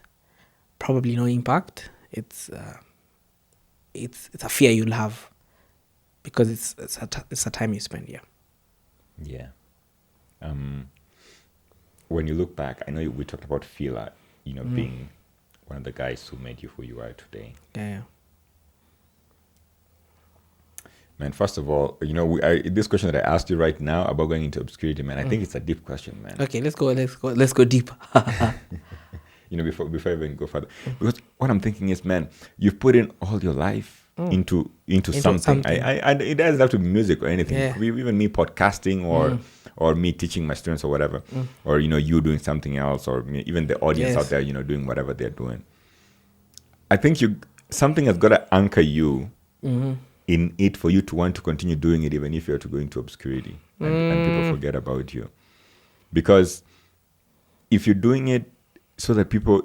probably no impact, it's a fear you'll have, because it's a time you spend. Yeah. When you look back, I know we talked about Fillah, being one of the guys who made you who you are today. Yeah. Man, first of all, this question that I asked you right now about going into obscurity, man, I think it's a deep question, man. Okay, let's go deep. Before I even go further, because what I'm thinking is, man, you've put in all your life into something. It doesn't have to be music or anything. Yeah. Even me podcasting or me teaching my students or whatever, or you doing something else, or even the audience out there, doing whatever they're doing. I think something has got to anchor you in it for you to want to continue doing it, even if you're to go into obscurity and people forget about you. Because if you're doing it so that people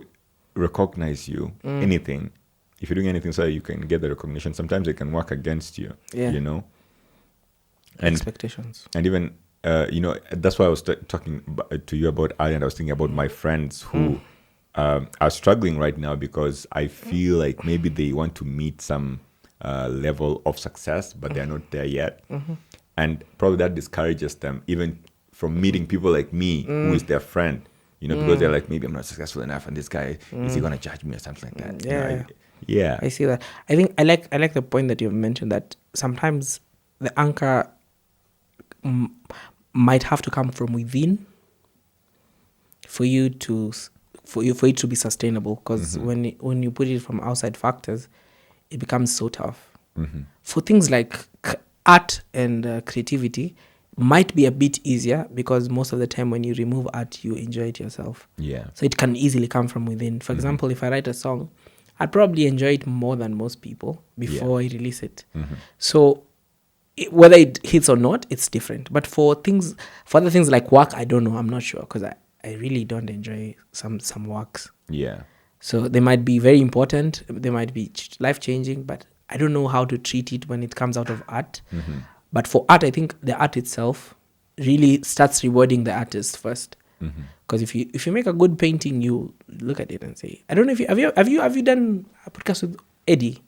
recognize you, if you're doing anything so that you can get the recognition, sometimes it can work against you, And expectations. And even, that's why I was talking to you about earlier, and I was thinking about my friends who are struggling right now because I feel like maybe they want to meet some level of success, but they're not there yet. And probably that discourages them even from meeting people like me, who is their friend, because they're like, maybe I'm not successful enough, and this guy, is he going to judge me or something like that? Yeah. I see that. I think I like the point that you've mentioned, that sometimes the anchor might have to come from within for it to be sustainable, because when you put it from outside factors, it becomes so tough. For things like art and creativity, might be a bit easier, because most of the time when you remove art, you enjoy it yourself. So it can easily come from within. For example, if I write a song, I'd probably enjoy it more than most people before I release it. So whether it hits or not, it's different. But for other things like work, I don't know. I'm not sure, because I really don't enjoy some works. So they might be very important. They might be life-changing, but I don't know how to treat it when it comes out of art. But for art, I think the art itself really starts rewarding the artist first. Because if you make a good painting, you look at it and say, I don't know if have you done a podcast with Eddie?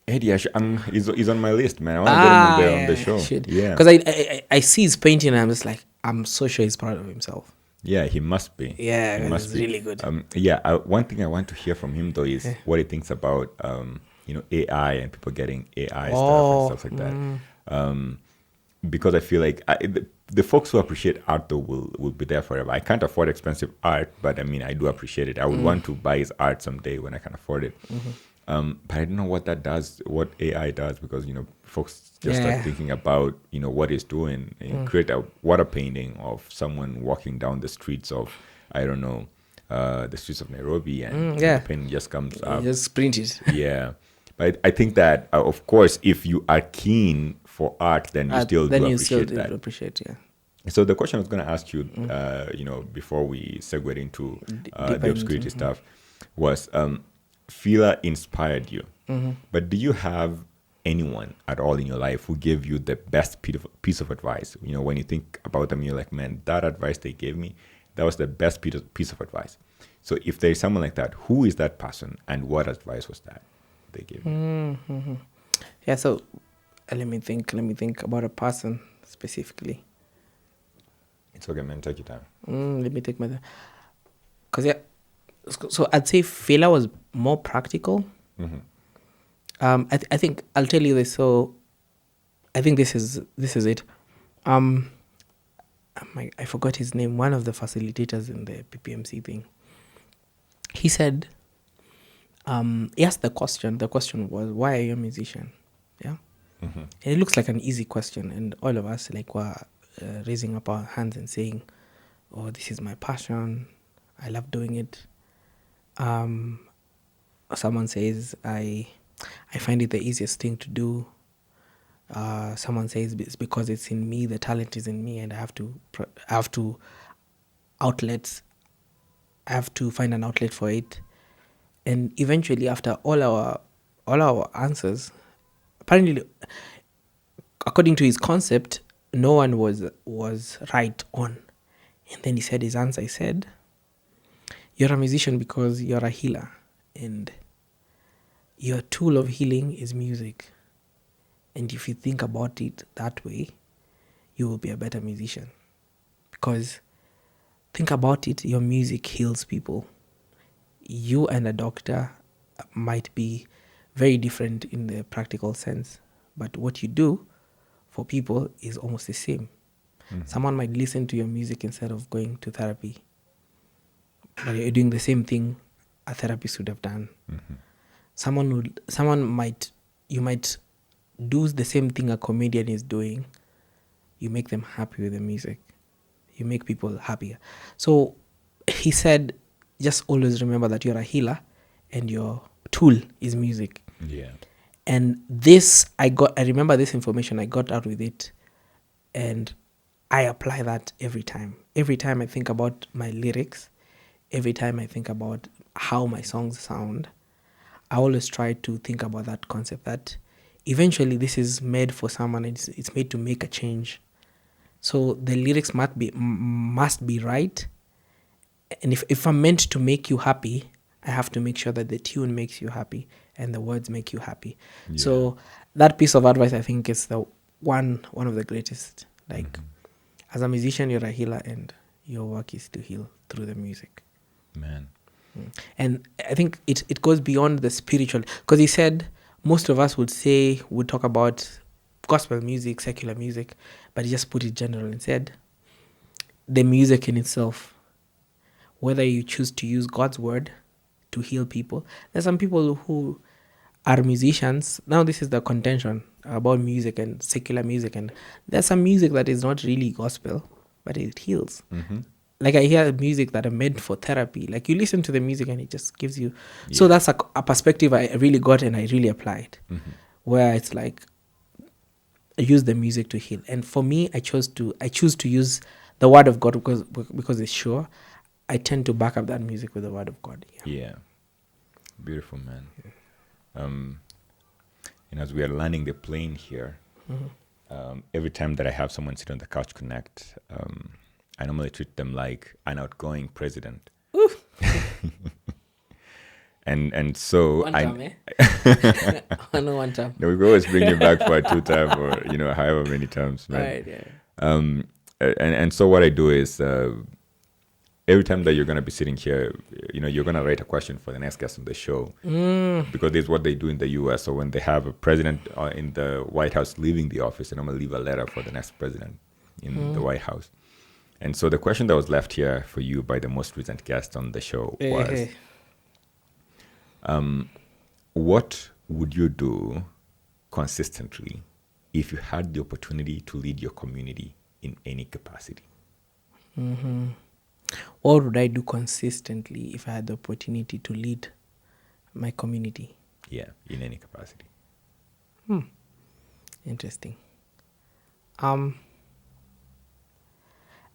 Eddie, he's on my list, man. I want to get him there on the show. Because I see his painting and I'm just like, I'm so sure he's proud of himself. Yeah, he must be. Yeah, he must be really good. One thing I want to hear from him though is what he thinks about AI and people getting AI stuff and stuff like that. Because I feel like the folks who appreciate art though will be there forever. I can't afford expensive art, but I mean I do appreciate it. I would want to buy his art someday when I can afford it. But I don't know what that does, what AI does, because folks just start thinking about what it's doing and create a water painting of someone walking down the streets of, I don't know, the streets of Nairobi, and the painting just comes up. Just print it. Yeah, but I think that of course, if you are keen for art, then you still appreciate. So the question I was going to ask you, before we segued into the obscurity stuff, was Fillah inspired you, but do you have anyone at all in your life who gave you the best piece of advice? You know, when you think about them, you're like, man, that advice they gave me, that was the best piece of advice. So if there's someone like that, who is that person and what advice was that they gave you? Mm-hmm. Yeah, so let me think about a person specifically. It's okay, man. Take your time. Let me take my time. Because, yeah, so I'd say Fillah was more practical. Mm-hmm. I think I'll tell you this. So I think this is it. I forgot his name. One of the facilitators in the PPMC thing. He said, he asked the question. The question was, why are you a musician? Yeah. Mm-hmm. And it looks like an easy question, and all of us like were raising up our hands and saying, "Oh, this is my passion. I love doing it." Someone says, "I find it the easiest thing to do." Someone says, "It's because it's in me. The talent is in me, and I have to outlets. I have to find an outlet for it." And eventually, after all our answers, apparently, according to his concept, no one was right on. And then he said his answer. He said, "You're a musician because you're a healer, and your tool of healing is music. And if you think about it that way, you will be a better musician. Because think about it, your music heals people. You and a doctor might be very different in the practical sense, but what you do for people is almost the same. Mm-hmm. Someone might listen to your music instead of going to therapy, but you're doing the same thing a therapist would have done. Mm-hmm. You might do the same thing a comedian is doing. You make them happy with the music. You make people happier." So he said, just always remember that you're a healer and your tool is music. Yeah. And this, I remember this information, I got out with it, and I apply that every time. Every time I think about my lyrics, every time I think about how my songs sound, I always try to think about that concept that eventually this is made for someone, it's made to make a change. So the lyrics must be right. And if I'm meant to make you happy, I have to make sure that the tune makes you happy and the words make you happy. Yeah. So that piece of advice, I think, is the one of the greatest. Like, as a musician, you're a healer, and your work is to heal through the music. Man. And I think it goes beyond the spiritual, because he said most of us would talk about gospel music, secular music, but he just put it general and said the music in itself, whether you choose to use God's word to heal people. There's some people who are musicians. Now this is the contention about music and secular music, and there's some music that is not really gospel, but it heals. Mm-hmm. Like I hear music that are meant for therapy. Like you listen to the music and it just gives you... Yeah. So that's a perspective I really got and I really applied. Mm-hmm. Where it's like, I use the music to heal. And for me, I choose to use the word of God because it's sure. I tend to back up that music with the word of God. Yeah. Beautiful, man. And as we are landing the plane here, every time that I have someone sit on the couch connect, I normally treat them like an outgoing president. and so one time, eh? No, one time. No, we always bring you back for a 2-time or however many times, man. Right. Yeah. And so what I do is every time that you're gonna be sitting here, you're gonna write a question for the next guest on the show, because this is what they do in the U.S. So when they have a president in the White House leaving the office, and I'm gonna leave a letter for the next president in the White House. And so the question that was left here for you by the most recent guest on the show was, what would you do consistently if you had the opportunity to lead your community in any capacity? Mm-hmm. What would I do consistently if I had the opportunity to lead my community? Yeah, in any capacity. Interesting.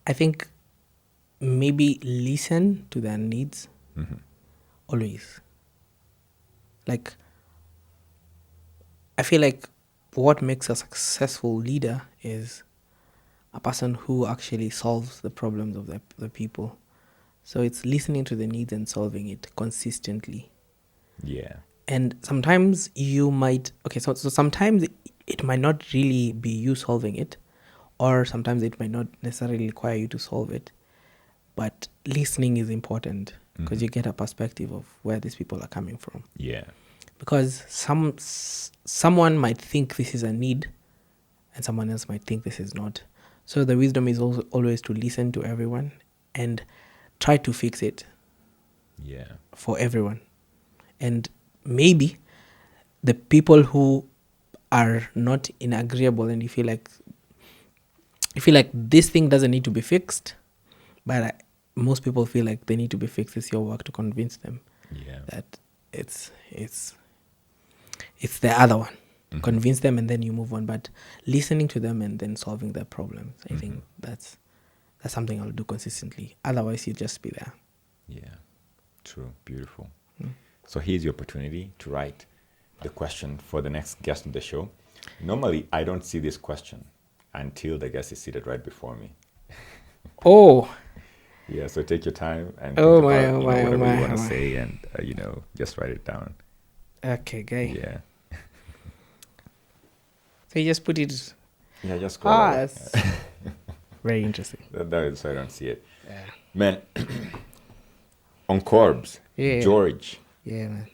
I think maybe listen to their needs. Mm-hmm. Always. Like, I feel like what makes a successful leader is a person who actually solves the problems of the people. So it's listening to the needs and solving it consistently. Yeah. And sometimes you might, so sometimes it might not really be you solving it, or sometimes it might not necessarily require you to solve it. But listening is important because you get a perspective of where these people are coming from. Yeah. Because someone might think this is a need and someone else might think this is not. So the wisdom is also always to listen to everyone and try to fix it. Yeah. For everyone. And maybe the people who are not inagreeable and you feel like this thing doesn't need to be fixed, but most people feel like they need to be fixed. It's your work to convince them that it's the other one. Convince them and then you move on. But listening to them and then solving their problems, I think that's something I'll do consistently. Otherwise, you just be there. Yeah, true, beautiful. So here's your opportunity to write the question for the next guest on the show. Normally, I don't see this question until the guest is seated right before me. Oh. Yeah, so take your time and think about whatever you want to say and, just write it down. Okay, guy. Yeah. So you just put it... Yeah, just scroll. Very interesting. That is, so I don't see it. Yeah. Man, Onkorbs, George. Yeah, man.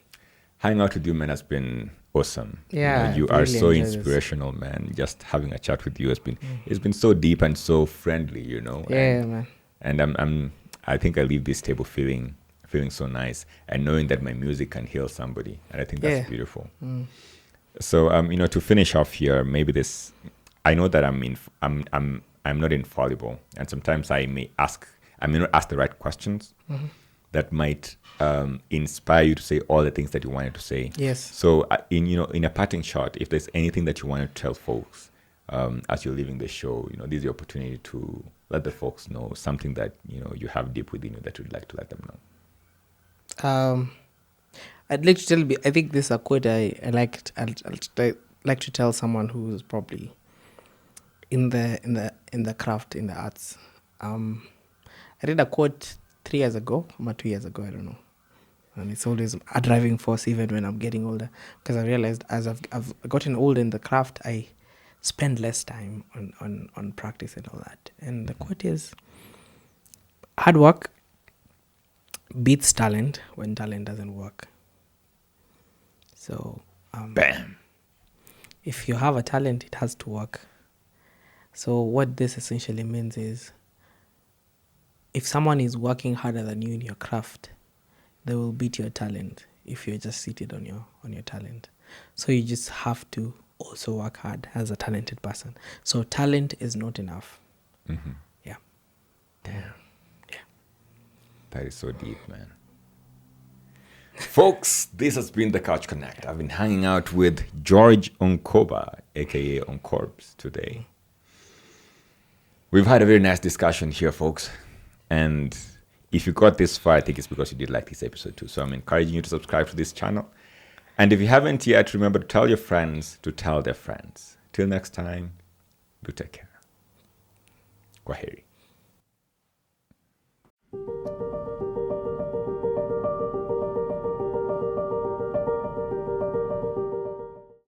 Hanging out with you, man, has been awesome. Yeah, you are so inspirational, man. Just having a chat with you has been it's been so deep and so friendly, Yeah, man. And I think I leave this table feeling so nice and knowing that my music can heal somebody, and I think that's beautiful. So to finish off here, maybe this, I know that I'm not infallible, and sometimes I may not ask the right questions that might inspire you to say all the things that you wanted to say. Yes. So in a parting shot, if there's anything that you want to tell folks as you're leaving the show, this is the opportunity to let the folks know something that you have deep within you that you'd like to let them know. I'd like to tell you, I think this is a quote I like to tell someone who's probably in the craft, in the arts. I read a quote 3 years ago, or 2 years ago, I don't know. And it's always a driving force even when I'm getting older, because I realized as I've gotten older in the craft, I spend less time on practice and all that. And the quote is, hard work beats talent when talent doesn't work. So, Bam. If you have a talent, it has to work. So what this essentially means is, if someone is working harder than you in your craft, they will beat your talent if you're just seated on your talent. So you just have to also work hard as a talented person. So talent is not enough. Yeah. Damn. Yeah. That is so deep, man. Folks, this has been The Couch Connect. I've been hanging out with George Onkoba, aka Onkorbs, today. We've had a very nice discussion here, folks. And if you got this far, I think it's because you did like this episode too. So I'm encouraging you to subscribe to this channel. And if you haven't yet, remember to tell your friends to tell their friends. Till next time, do take care. Kwaheri.